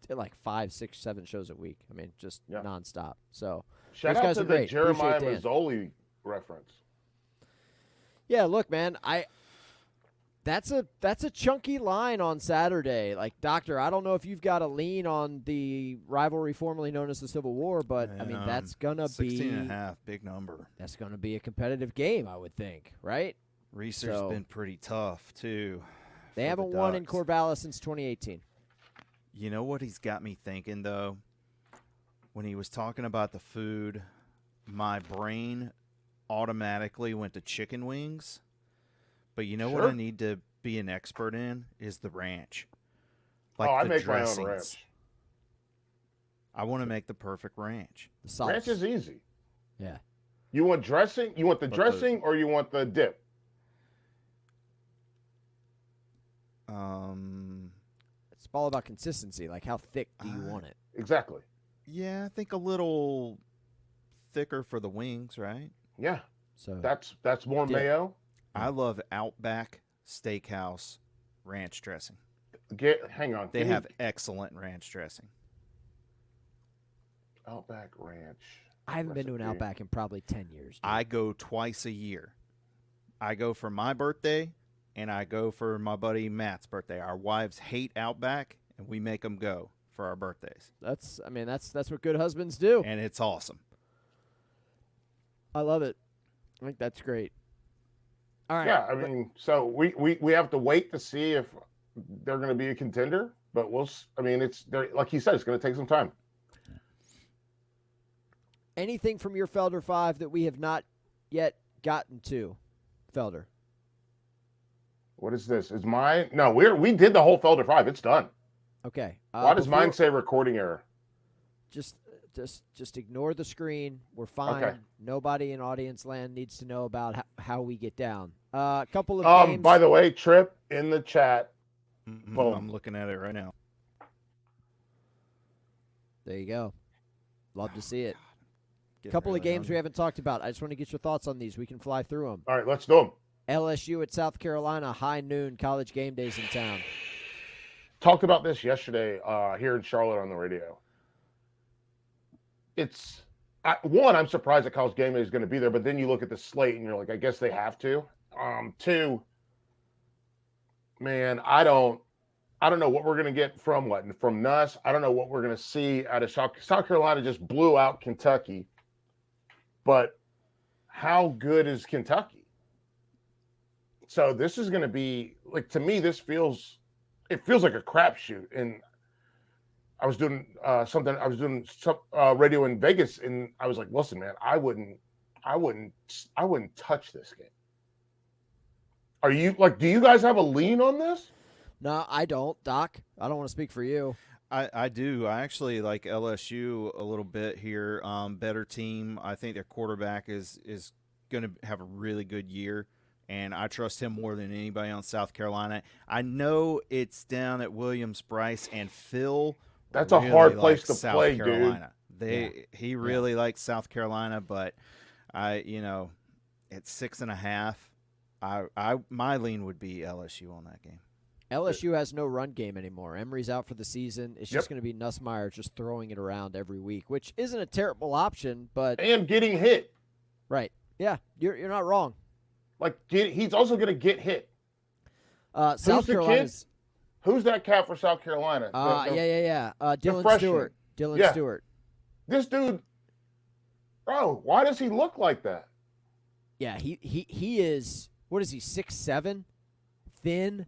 S1: 5, 6, 7 shows a week. I mean, just nonstop. So
S2: shout out to the Jeremiah Mazzoli reference.
S1: Yeah, look, man, That's a chunky line on Saturday. Like, Doctor, I don't know if you've got a lean on the rivalry formerly known as the Civil War, but, I mean, that's going to be
S3: 16.5, big number.
S1: That's going to be a competitive game, I would think, right?
S3: Reese's been pretty tough, too.
S1: They haven't won in Corvallis since 2018.
S3: You know what he's got me thinking, though? When he was talking about the food, my brain automatically went to chicken wings. But you know what I need to be an expert in is the ranch.
S2: I
S3: the
S2: make
S3: dressings.
S2: my own ranch.
S3: I want to make the perfect ranch.
S1: The sauce.
S2: Ranch is easy.
S1: Yeah.
S2: You want dressing? You want the dressing or you want the dip?
S1: It's all about consistency. Like, how thick do you want it?
S2: Exactly.
S3: Yeah, I think a little thicker for the wings, right?
S2: Yeah.
S1: So
S2: That's more
S1: Dip.
S2: mayo.
S3: I love Outback Steakhouse ranch dressing.
S2: Hang on.
S3: They have excellent ranch dressing.
S2: Outback Ranch.
S1: I haven't been to an
S2: recipe.
S1: Outback in probably 10 years. Dude.
S3: I go twice a year. I go for my birthday, and I go for my buddy Matt's birthday. Our wives hate Outback, and we make them go for our birthdays.
S1: That's what good husbands do.
S3: And it's awesome.
S1: I love it. I think that's great. All right.
S2: Yeah, I mean, so we have to wait to see if they're going to be a contender, but it's like he said, it's going to take some time.
S1: Anything from your Felder 5 that we have not yet gotten to, Felder?
S2: What is this? Is mine? No, we did the whole Felder 5. It's done.
S1: Okay.
S2: Why does mine say recording error?
S1: Just ignore the screen. We're fine.
S2: Okay.
S1: Nobody in audience land needs to know about how we get down. A couple of games.
S2: By the way, Trip in the chat. Boom.
S3: I'm looking at it right now.
S1: There you go. Love to see it. A
S3: Getting
S1: couple of
S3: really
S1: games we
S3: hungry.
S1: haven't talked about. I just want to get your thoughts on these. We can fly through them.
S2: All right, let's do them.
S1: LSU at South Carolina, high noon, college game days in town.
S2: Talked about this yesterday here in Charlotte on the radio. I'm surprised that college game day is going to be there, but then you look at the slate and you're like, I guess they have to. Two, man, I don't know what we're going to get from Nuss. I don't know what we're going to see out of South Carolina. Just blew out Kentucky, but how good is Kentucky? So this is going to be like, to me, it feels like a crapshoot. And I was doing some radio in Vegas, and I was like, listen, man, I wouldn't touch this game. Are you do you guys have a lean on this?
S1: No, I don't, Doc. I don't want to speak for you.
S3: I do. I actually like LSU a little bit here. Better team. I think their quarterback is going to have a really good year, and I trust him more than anybody on South Carolina. I know it's down at Williams-Brice, and Phil.
S2: That's
S3: really
S2: a hard place
S3: likes
S2: to
S3: South
S2: play,
S3: Carolina.
S2: dude.
S3: He really likes South Carolina, but at 6.5, my lean would be LSU on that game.
S1: LSU has no run game anymore. Emery's out for the season. It's just going to be Nussmeier just throwing it around every week, which isn't a terrible option, but
S2: And getting hit.
S1: right. Yeah, you're not wrong.
S2: He's also going to get hit.
S1: South
S2: the
S1: Carolina's
S2: Who's that cat for South Carolina?
S1: Dylan
S2: freshman.
S1: Stewart. Dylan
S2: Yeah.
S1: Stewart.
S2: This dude, bro, why does he look like that?
S1: Yeah, he is. What is he? 6'7", thin.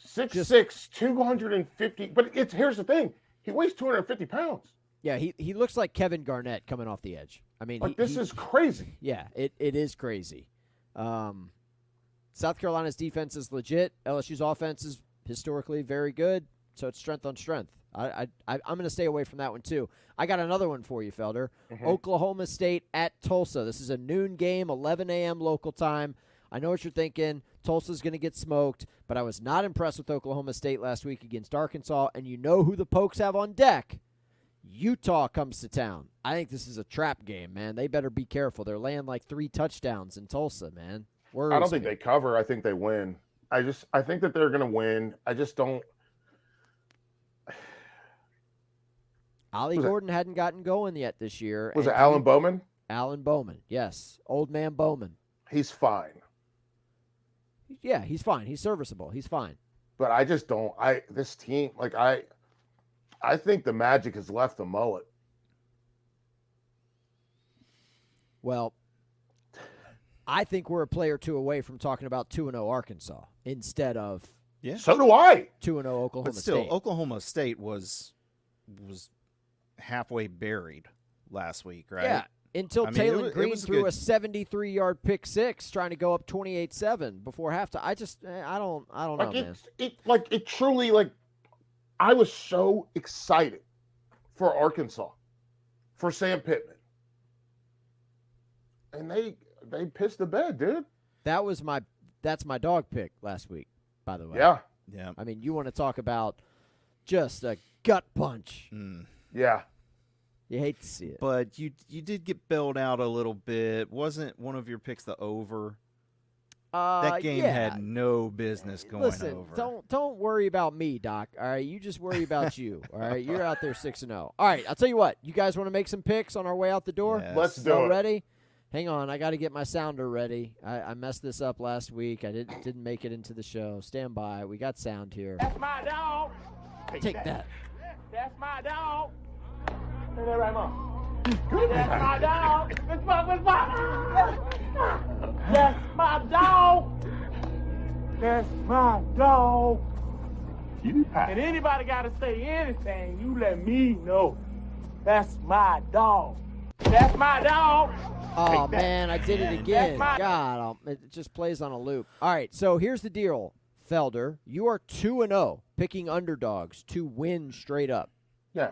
S2: 6'6", 250. But here's the thing. He weighs 250 pounds.
S1: Yeah, he looks like Kevin Garnett coming off the edge. I mean,
S2: This is crazy.
S1: Yeah, it is crazy. South Carolina's defense is legit. LSU's offense is historically very good, so it's strength on strength. I'm going to stay away from that one too. I got another one for you, Felder.
S2: Mhm.
S1: Oklahoma State at Tulsa. This is a noon game, 11 a.m. local time. I know what you're thinking. Tulsa's going to get smoked, but I was not impressed with Oklahoma State last week against Arkansas, and you know who the Pokes have on deck. Utah comes to town. I think this is a trap game, man. They better be careful. They're laying like 3 touchdowns in Tulsa, man.
S2: I don't think they cover. I think they win. I think that they're going to win. I just don't.
S1: Ollie Gordon hadn't gotten going yet this year.
S2: Was it Alan Bowman?
S1: Alan Bowman, yes. Old man Bowman.
S2: He's fine.
S1: Yeah, he's fine. He's serviceable. He's fine.
S2: But I just don't. This team, I think the Magic has left the mullet.
S1: Well, I think we're a play or two away from talking about 2-0 Arkansas instead of
S3: Yeah.
S2: So do I.
S1: 2-0 Oklahoma
S3: But still,
S1: State.
S3: Oklahoma State was halfway buried last week, right?
S1: Yeah, Until
S3: I mean,
S1: Taylor
S3: it
S1: Green
S3: was
S1: threw
S3: good.
S1: a 73-yard pick six, trying to go up 28-7 before halftime. I don't know,
S2: Like
S1: man.
S2: it truly, like, I was so excited for Arkansas, for Sam Pittman, and they pissed the bed, dude.
S1: That's my dog pick last week, by the way.
S2: Yeah,
S3: Yeah.
S1: I mean, you want to talk about just a gut punch.
S2: yeah.
S1: You hate to see it.
S3: But you did get bailed out a little bit. Wasn't one of your picks the over? That game
S1: yeah.
S3: had no business going
S1: Listen,
S3: over.
S1: don't worry about me, Doc. All right, you just worry about you. All right, you're out there 6-0. All right, I'll tell you what. You guys want to make some picks on our way out the door?
S3: Yes.
S2: Let's do
S1: All
S2: it.
S1: ready? Hang on, I got to get my sounder ready. I messed this up last week. I didn't make it into the show. Stand by. We got sound here.
S6: That's my dog.
S1: Take that.
S6: That's my dog. Say that right, Mom. That's my dog. That's my dog. That's my dog. And anybody got to say anything, you let me know. That's my dog. That's my dog.
S1: Oh, man, I did it again.
S6: That's my-
S1: God, it just plays on a loop. All right, so here's the deal, Felder. You are 2-0, picking underdogs to win straight up.
S2: Yeah.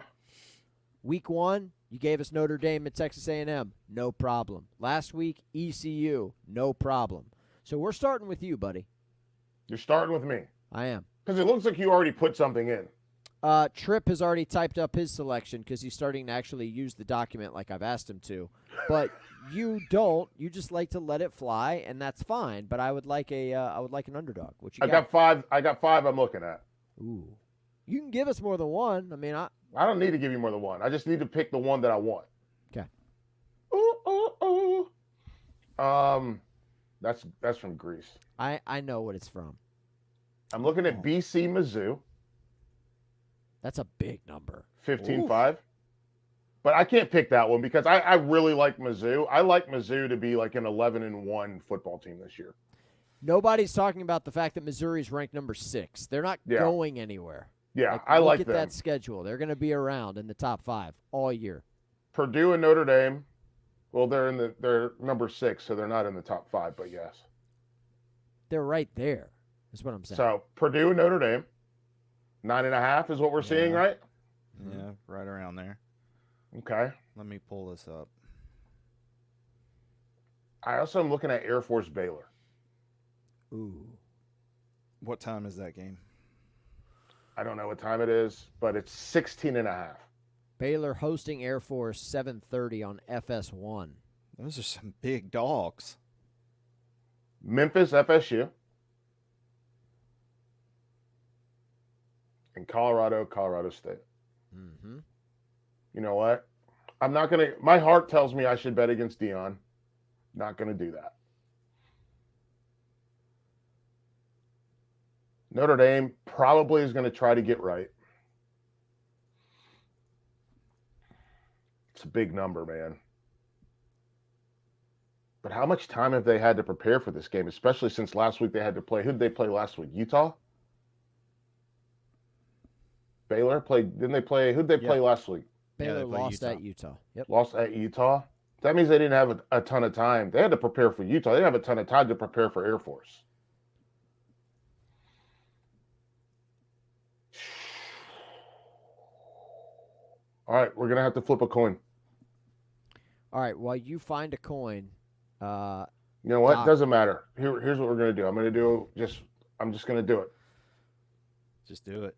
S1: Week 1, you gave us Notre Dame at Texas A&M. No problem. Last week, ECU. No problem. So we're starting with you, buddy.
S2: You're starting with me
S1: I am.
S2: because it looks like you already put something in.
S1: Tripp has already typed up his selection because he's starting to actually use the document like I've asked him to. But you don't. You just like to let it fly, and that's fine. But I would like an underdog. What you
S2: I got five. I'm looking at.
S1: Ooh. You can give us more than one. I mean,
S2: I don't need to give you more than one. I just need to pick the one that I want.
S1: Okay.
S2: Ooh. That's from Greece.
S1: I know what it's from.
S2: I'm looking at BC Mizzou,
S1: That's a big number.
S2: 15-5. But I can't pick that one because I really like Mizzou. I like Mizzou to be like an 11-1 football team this year.
S1: Nobody's talking about the fact that Missouri's ranked number 6. They're not
S2: Yeah.
S1: going anywhere.
S2: Yeah, I like
S1: Look
S2: them.
S1: at that schedule. They're going to be around in the top 5 all year.
S2: Purdue and Notre Dame. Well, they're number 6, so they're not in the top 5, but yes.
S1: They're right there. Is what I'm saying.
S2: So Purdue and Notre Dame, 9.5 is what we're seeing,
S3: Yeah.
S2: right?
S3: Yeah, right around there.
S2: Okay.
S3: Let me pull this up.
S2: I also am looking at Air Force Baylor.
S1: Ooh.
S3: What time is that game?
S2: I don't know what time it is, but it's 16.5.
S1: Baylor hosting Air Force 7:30 on FS1.
S3: Those are some big dogs.
S2: Memphis, FSU. And Colorado State.
S1: Mm-hmm.
S2: You know what? I'm not going to – my heart tells me I should bet against Dion. Not going to do that. Notre Dame probably is going to try to get right. It's a big number, man. But how much time have they had to prepare for this game, especially since last week they had to play – who did they play last week? Utah? Baylor played – didn't they play – who did they play last week?
S3: Yeah,
S1: Baylor
S3: they play
S1: lost
S3: Utah.
S1: at Utah. Yep.
S2: Lost at Utah. That means they didn't have a ton of time. They had to prepare for Utah. They didn't have a ton of time to prepare for Air Force. All right, we're going to have to flip a coin.
S1: All right. While you find a coin,
S2: You know what?
S1: Doc.
S2: Doesn't matter. Here's what we're going to do. I'm just going to do it.
S3: Just do it.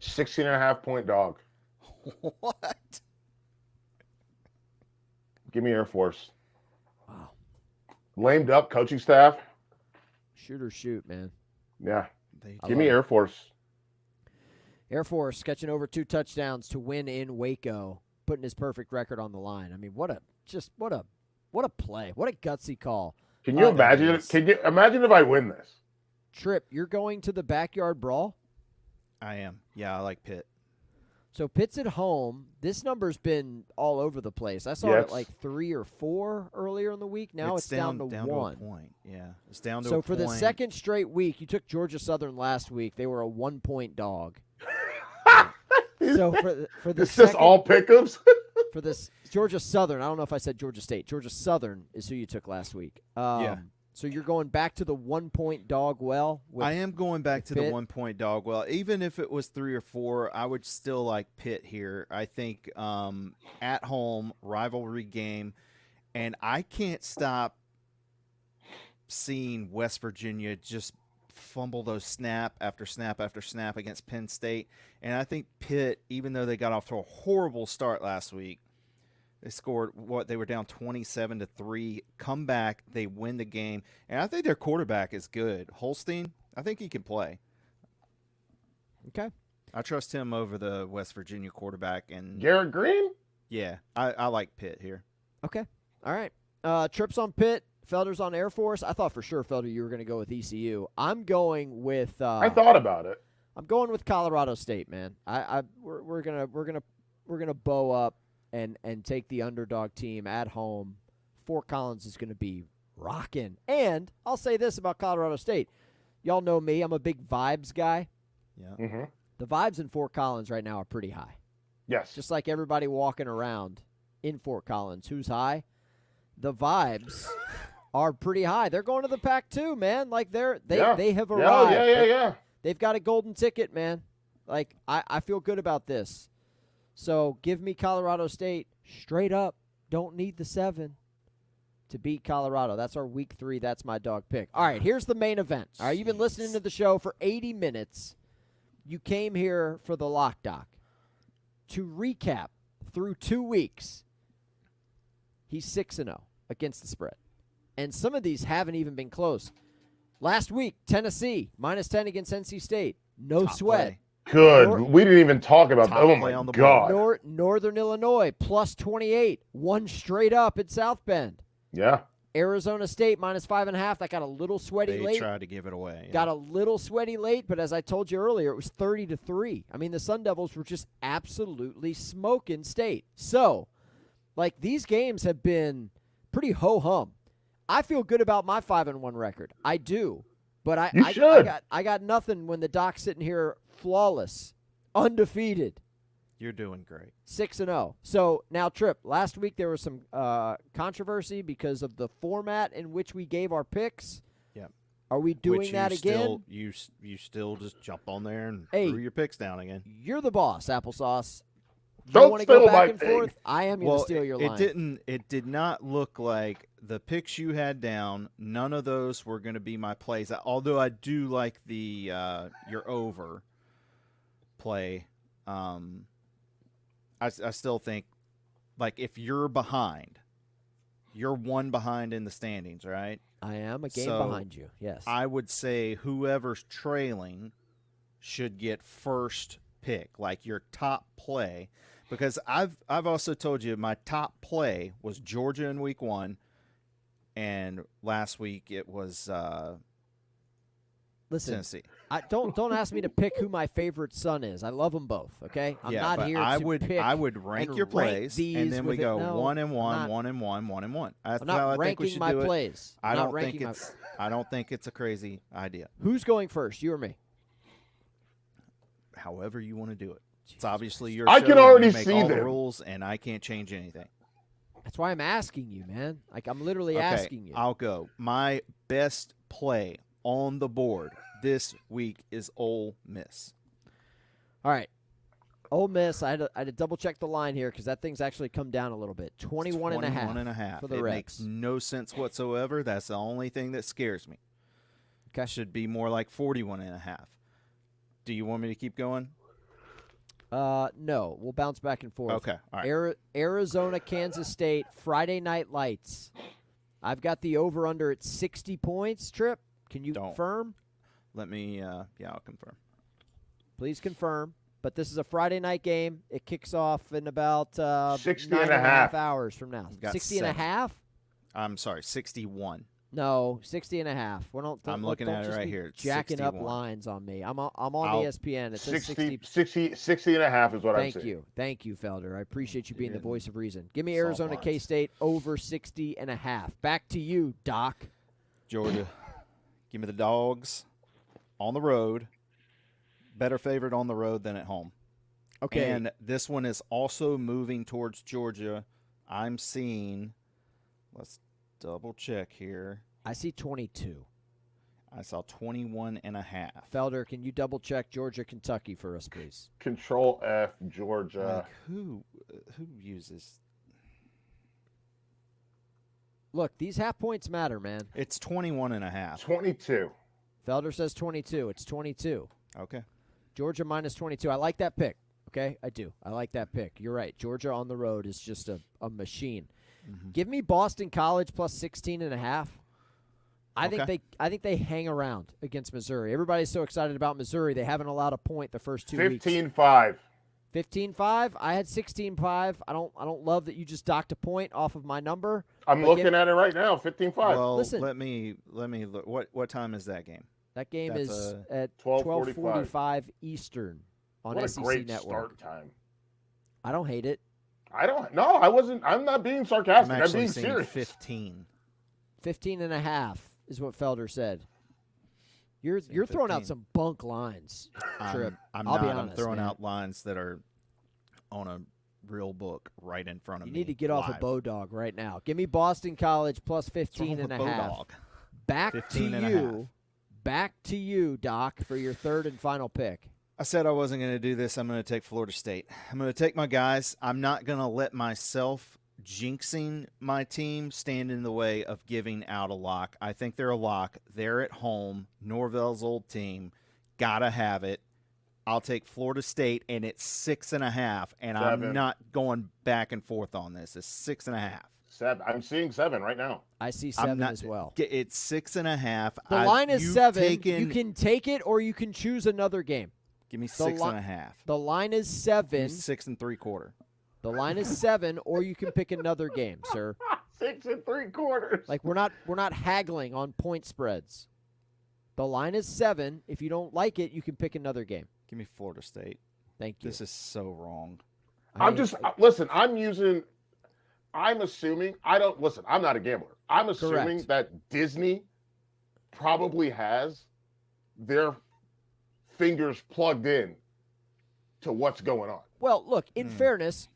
S2: 16.5 point dog.
S3: What?
S2: Give me Air Force.
S1: wow,
S2: Lamed up coaching staff.
S1: shoot or shoot, man.
S2: Yeah.
S3: They
S1: I
S2: Give
S1: love
S2: me
S1: it.
S2: Air Force.
S1: Air Force catching over 2 touchdowns to win in Waco, putting his perfect record on the line. I mean, what a play. What a gutsy call.
S2: Can you imagine?
S1: is.
S2: Can you imagine if I win this?
S1: Tripp, you're going to the backyard brawl?
S3: I am. Yeah, I like Pitt.
S1: So Pitt's at home. This number's been all over the place. I saw
S2: Yeah,
S1: it at
S2: it's-
S1: like 3 or 4 earlier in the week. Now it's down to 1.
S3: a point. Yeah, it's down to
S1: So
S3: a
S1: for the
S3: point.
S1: second straight week, you took Georgia Southern last week. They were a 1-point dog. So for the
S2: It's just
S1: second,
S2: all pickups.
S1: for this Georgia Southern. I don't know if I said Georgia State. Georgia Southern is who you took last week.
S3: Yeah.
S1: So you're going back to the 1-point dog well?
S3: I am going back to the
S1: Pitt?
S3: 1-point dog well. Even if it was 3 or 4, I would still like Pitt here. I think at home, rivalry game, and I can't stop seeing West Virginia just fumble those snap after snap after snap against Penn State. And I think Pitt, even though they got off to a horrible start last week, they scored they were down 27-3, come back, they win the game. And I think their quarterback is good. Holstein, I think he can play.
S1: Okay.
S3: I trust him over the West Virginia quarterback. And
S2: Garrett Green?
S3: yeah, I like Pitt here.
S1: Okay. All right. Trips on Pitt. Felder's on Air Force. I thought for sure, Felder, you were going to go with ECU. I'm going with.
S2: I thought about it.
S1: I'm going with Colorado State, man. We're gonna bow up and take the underdog team at home. Fort Collins is going to be rocking. And I'll say this about Colorado State. Y'all know me. I'm a big vibes guy.
S3: Yeah.
S2: Mm-hmm.
S1: The vibes in Fort Collins right now are pretty high.
S2: Yes.
S1: Just like everybody walking around in Fort Collins. Who's high? The vibes are pretty high. They're going to the Pac-2, man. Like they have arrived.
S2: Yeah.
S1: They've got a golden ticket, man. Like I feel good about this. So give me Colorado State straight up. Don't need the 7 to beat Colorado. That's our week 3. That's my dog pick. All right, here's the main event. All right, you've been listening to the show for 80 minutes. You came here for the Lock Doc. To recap, through 2 weeks, he's 6-0 against the spread. And some of these haven't even been close. Last week, Tennessee, -10 against NC State. No
S3: Top
S1: sweat.
S3: play.
S2: Good. We didn't even talk about that.
S3: Top
S2: Oh,
S3: play
S2: my
S3: on the
S2: God.
S1: Northern Illinois, +28. One straight up at South Bend.
S2: Yeah.
S1: Arizona State, -5.5. That got a little sweaty
S3: They
S1: late.
S3: tried to give it away. Yeah.
S1: Got a little sweaty late, but as I told you earlier, it was 30-3. I mean, the Sun Devils were just absolutely smoking State. So, like, these games have been pretty ho-hum. I feel good about my 5-1 record. I do. But
S2: You should.
S1: I got nothing when the Doc's sitting here flawless, undefeated,
S3: You're doing great.
S1: 6-0. So now, Trip, last week there was some controversy because of the format in which we gave our picks.
S3: Yep.
S1: Are we doing
S3: Which
S1: that
S3: you
S1: again?
S3: Still, you still just jump on there and
S1: Hey.
S3: threw your picks down again.
S1: You're the boss, Applesauce. You
S2: Don't
S1: want to
S2: steal
S1: go
S2: my
S1: back and
S2: thing.
S1: forth? I am going to steal your line.
S3: It did not look like the picks you had down. None of those were going to be my plays. Although I do like the your over play. I still think, like, if you're behind, you're 1 behind in the standings, right?
S1: I am a game
S3: So,
S1: behind you. Yes.
S3: I would say whoever's trailing should get first pick, like your top play, because I've also told you my top play was Georgia in week 1, and last week it was
S1: Listen,
S3: Tennessee.
S1: don't ask me to pick who my favorite son is. I love them both. Okay, I'm
S3: yeah,
S1: not
S3: but
S1: here
S3: I
S1: to
S3: would
S1: pick.
S3: I would rank
S1: and
S3: your
S1: rank
S3: plays,
S1: these
S3: and then we
S1: with it.
S3: go
S1: No,
S3: 1 and 1,
S1: I'm not-
S3: 1 and 1, 1 and 1. That's
S1: I'm
S3: how
S1: not
S3: I think we
S1: ranking
S3: should
S1: my
S3: do it.
S1: plays.
S3: I
S1: I'm not
S3: don't think
S1: ranking my.
S3: it's I don't think it's a crazy idea.
S1: Who's going first? You or me?
S3: However you want to do it. It's obviously your
S2: I
S3: show,
S2: can
S3: and
S2: already
S3: you make
S2: see
S3: all the
S2: them.
S3: rules, and I can't change anything.
S1: That's why I'm asking you, man. Like I'm literally
S3: Okay,
S1: asking you.
S3: I'll go. My best play on the board this week is Ole Miss.
S1: All right. Ole Miss, I had to double check the line here because that thing's actually come down a little bit. 21 and a half.
S3: 21 and a half.
S1: for the
S3: It
S1: Reds.
S3: makes no sense whatsoever. That's the only thing that scares me.
S1: Okay.
S3: Should be more like 41 and a half. Do you want me to keep going?
S1: No. We'll bounce back and forth.
S3: Okay. All right.
S1: Arizona, Kansas State, Friday Night Lights. I've got the over-under at 60 points, Trip. Can you
S3: Don't.
S1: confirm?
S3: Let me, I'll confirm.
S1: Please confirm. But this is a Friday night game. It kicks off in about
S2: 60
S1: 9
S2: and a
S1: and a half
S2: half.
S1: hours from now.
S3: Got
S1: 60 and a
S3: 7.
S1: half?
S3: I'm sorry, 61.
S1: No, 60 and a half.
S3: I'm looking
S1: don't
S3: at it
S1: just
S3: right
S1: be
S3: here. It's
S1: jacking up
S3: 61.
S1: lines on me. I'm on
S3: I'll-
S1: ESPN. It says
S2: 60 and a half is what I'm
S1: Thank
S2: saying.
S1: you. Thank you, Felder. I appreciate you being the
S3: You're
S1: voice of reason. Give me
S3: soft
S1: Arizona
S3: lines.
S1: K-State over 60 and a half. Back to you, Doc.
S3: Georgia, give me the Dogs on the road. Better favored on the road than at home.
S1: Okay.
S3: And this one is also moving towards Georgia. I'm seeing, let's double check here.
S1: I see 22.
S3: I saw 21 and a half.
S1: Felder, can you double check Georgia, Kentucky for us, please?
S2: Control F, Georgia.
S3: Like, who uses?
S1: Look, these half points matter, man.
S3: It's 21 and a half.
S2: 22.
S1: Felder says 22. It's 22.
S3: Okay.
S1: Georgia minus 22. I like that pick. Okay, I do. I like that pick. You're right. Georgia on the road is just a machine.
S3: Mm-hmm.
S1: Give me Boston College plus 16 and a half. I
S3: Okay.
S1: think they hang around against Missouri. Everybody's so excited about Missouri. They haven't allowed a point the first 2 weeks.
S2: 15-5.
S1: 15-5. I had 16-5. I don't love that you just docked a point off of my number.
S2: I'm
S1: But
S2: looking at it right now. 15-5.
S3: Well,
S1: Listen.
S3: let me look. What time is that game?
S1: That game
S3: That's
S1: is
S3: a
S1: at
S2: 12:45
S1: Eastern on
S2: what a
S1: SEC
S2: great
S1: Network.
S2: start time.
S1: I don't hate it.
S2: I'm not being sarcastic.
S3: I'm
S2: I'm
S3: actually
S2: being
S3: seeing
S2: serious.
S3: 15.
S1: 15 and a half is what Felder said. You're throwing out
S3: 15.
S1: some bunk lines, Trip.
S3: I'm
S1: I'll
S3: not.
S1: be
S3: I'm
S1: honest,
S3: throwing
S1: man.
S3: out lines that are on a real book right in front of
S1: You
S3: me.
S1: need to get off a
S3: live.
S1: Bodog right now. Give me Boston College plus
S3: What's wrong
S1: 15 and
S3: with
S1: a half.
S3: Bodog?
S1: Back
S3: 15
S1: to
S3: and a
S1: you.
S3: half.
S1: Back to you, Doc, for your third and final pick.
S3: I said I wasn't going to do this. I'm going to take Florida State. I'm going to take my guys. I'm not going to let myself jinxing my team stand in the way of giving out a lock. I think they're a lock. They're at home. Norvell's old team. Gotta have it. I'll take Florida State, and it's 6.5, and
S2: 7.
S3: I'm not going back and forth on this. It's 6.5.
S2: 7. I'm seeing 7 right now.
S1: I see
S3: I'm
S1: 7
S3: not,
S1: as well.
S3: It's 6.5.
S1: The line is
S3: You've
S1: 7.
S3: taken-
S1: You can take it or you can choose another game.
S3: give me
S1: the
S3: 6.5.
S1: The line is 7.
S3: 6 3/4.
S1: The line is 7, or you can pick another game, sir.
S2: 6 3/4.
S1: Like we're not haggling on point spreads. The line is 7. If you don't like it, you can pick another game.
S3: Give me Florida State.
S1: Thank you.
S3: This is so wrong.
S2: Listen, I'm assuming, I'm not a gambler. I'm assuming
S1: Correct.
S2: that Disney probably has their fingers plugged in to what's going on.
S1: Well, look, in fairness,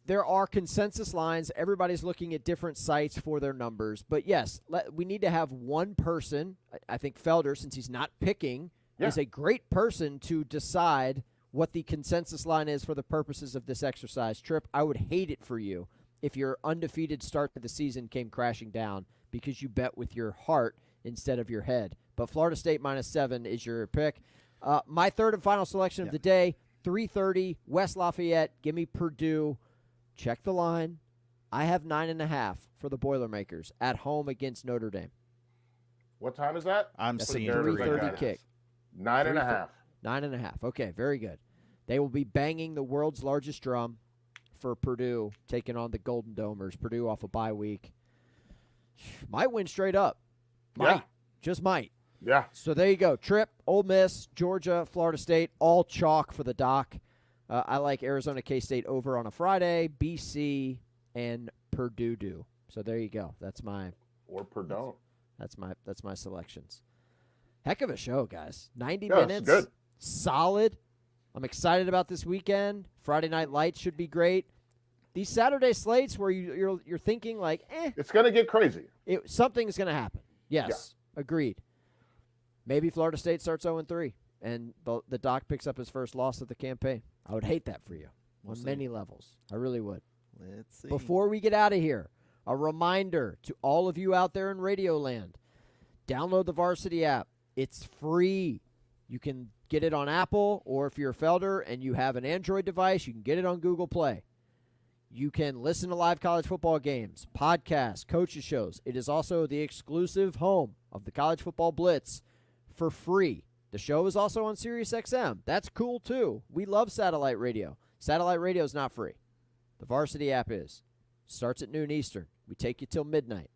S1: there are consensus lines. Everybody's looking at different sites for their numbers. But yes, we need to have one person. I think Felder, since he's not picking, is a great person to decide what the consensus line is for the purposes of this exercise. Trip, I would hate it for you if your undefeated start to the season came crashing down because you bet with your heart instead of your head. But Florida State minus 7 is your pick. My third and final selection of the day, 3:30, West Lafayette. Give me Purdue. Check the line. I have 9.5 for the Boilermakers at home against Notre Dame.
S2: What time is that?
S3: I'm
S1: That's a
S3: seeing
S1: 3:30 kick.
S2: 9.5.
S1: 9.5. Okay, very good. They will be banging the world's largest drum for Purdue, taking on the Golden Domers. Purdue off a bye week. Might win straight up. Might.
S2: Yeah.
S1: Just might.
S2: Yeah.
S1: So there you go. Trip, Ole Miss, Georgia, Florida State, all chalk for the Doc. I like Arizona K-State over on a Friday, BC, and Purdue do. So there you go. That's my
S2: Purdue.
S1: that's my selections. Heck of a show, guys. 90
S2: Yeah, it's
S1: minutes.
S2: good.
S1: Solid. I'm excited about this weekend. Friday Night Lights should be great. These Saturday slates where you're thinking like,
S2: It's going to get crazy.
S1: something's going to happen. Yes, agreed. Maybe Florida State starts 0-3, and the Doc picks up his first loss of the campaign. I would hate that for you on many levels. I really would.
S3: Let's see.
S1: Before we get out of here, a reminder to all of you out there in Radio Land, download the Varsity app. It's free. You can get it on Apple, or if you're a Felder and you have an Android device, you can get it on Google Play. You can listen to live college football games, podcasts, coaches shows. It is also the exclusive home of the College Football Blitz for free. The show is also on SiriusXM. That's cool, too. We love satellite radio. Satellite radio is not free. The Varsity app is. Starts at noon Eastern. We take you till midnight.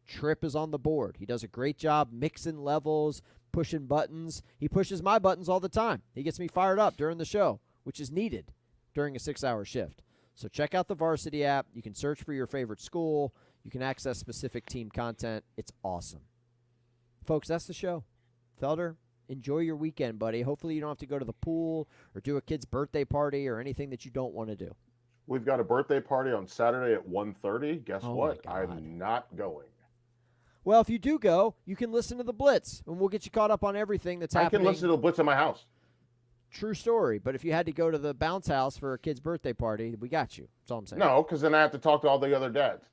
S1: Trip is on the board. He does a great job mixing levels, pushing buttons. He pushes my buttons all the time. He gets me fired up during the show, which is needed during a 6-hour shift. So check out the Varsity app. You can search for your favorite school. You can access specific team content. It's awesome. Folks, that's the show. Felder, enjoy your weekend, buddy. Hopefully you don't have to go to the pool or do a kid's birthday party or anything that you don't want to do.
S2: We've got a birthday party on Saturday at 1:30. Guess
S1: Oh, my
S2: what?
S1: God.
S2: I'm not going.
S1: Well, if you do go, you can listen to the Blitz, and we'll get you caught up on everything that's
S2: I
S1: happening.
S2: can listen to the Blitz at my house.
S1: True story. But if you had to go to the bounce house for a kid's birthday party, we got you. That's all I'm saying.
S2: No, because then I have to talk to all the other dads.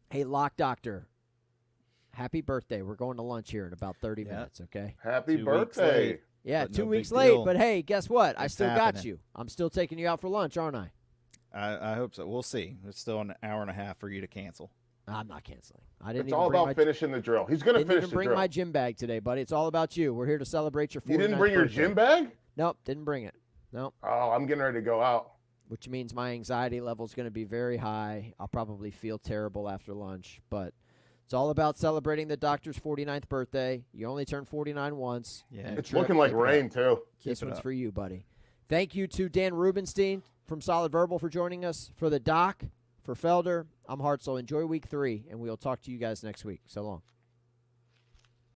S1: Hey, Lock Doctor, happy birthday. We're going to lunch here in about 30 minutes, okay?
S2: Happy
S3: 2 weeks
S2: birthday.
S3: late.
S1: Yeah,
S3: But
S1: 2
S3: no
S1: weeks
S3: big
S1: late,
S3: deal.
S1: but hey, guess what? I
S3: It's
S1: still got
S3: happening.
S1: you. I'm still taking you out for lunch, aren't I?
S3: I hope so. We'll see. It's still an hour and a half for you to cancel.
S1: I'm not canceling. I didn't
S2: It's
S1: even
S2: all
S1: bring
S2: about
S1: my,
S2: finishing the drill. He's going to
S1: didn't
S2: finish
S1: even
S2: the
S1: bring
S2: drill.
S1: my gym bag today, buddy. It's all about you. We're here to celebrate your 49th
S2: You didn't bring your
S1: birthday.
S2: gym bag?
S1: Nope, didn't bring it. Nope.
S2: Oh, I'm getting ready to go out.
S1: Which means my anxiety level is going to be very high. I'll probably feel terrible after lunch, but it's all about celebrating the doctor's 49th birthday. You only turn 49 once.
S3: Yeah.
S1: And
S2: It's
S1: Trip,
S2: looking like
S1: keep it up.
S2: rain, too.
S1: This
S3: Keep it
S1: one's
S3: up.
S1: for you, buddy. Thank you to Dan Rubenstein from Solid Verbal for joining us. For the doc, for Felder, I'm Hartzell. Enjoy week 3, and we'll talk to you guys next week. So long.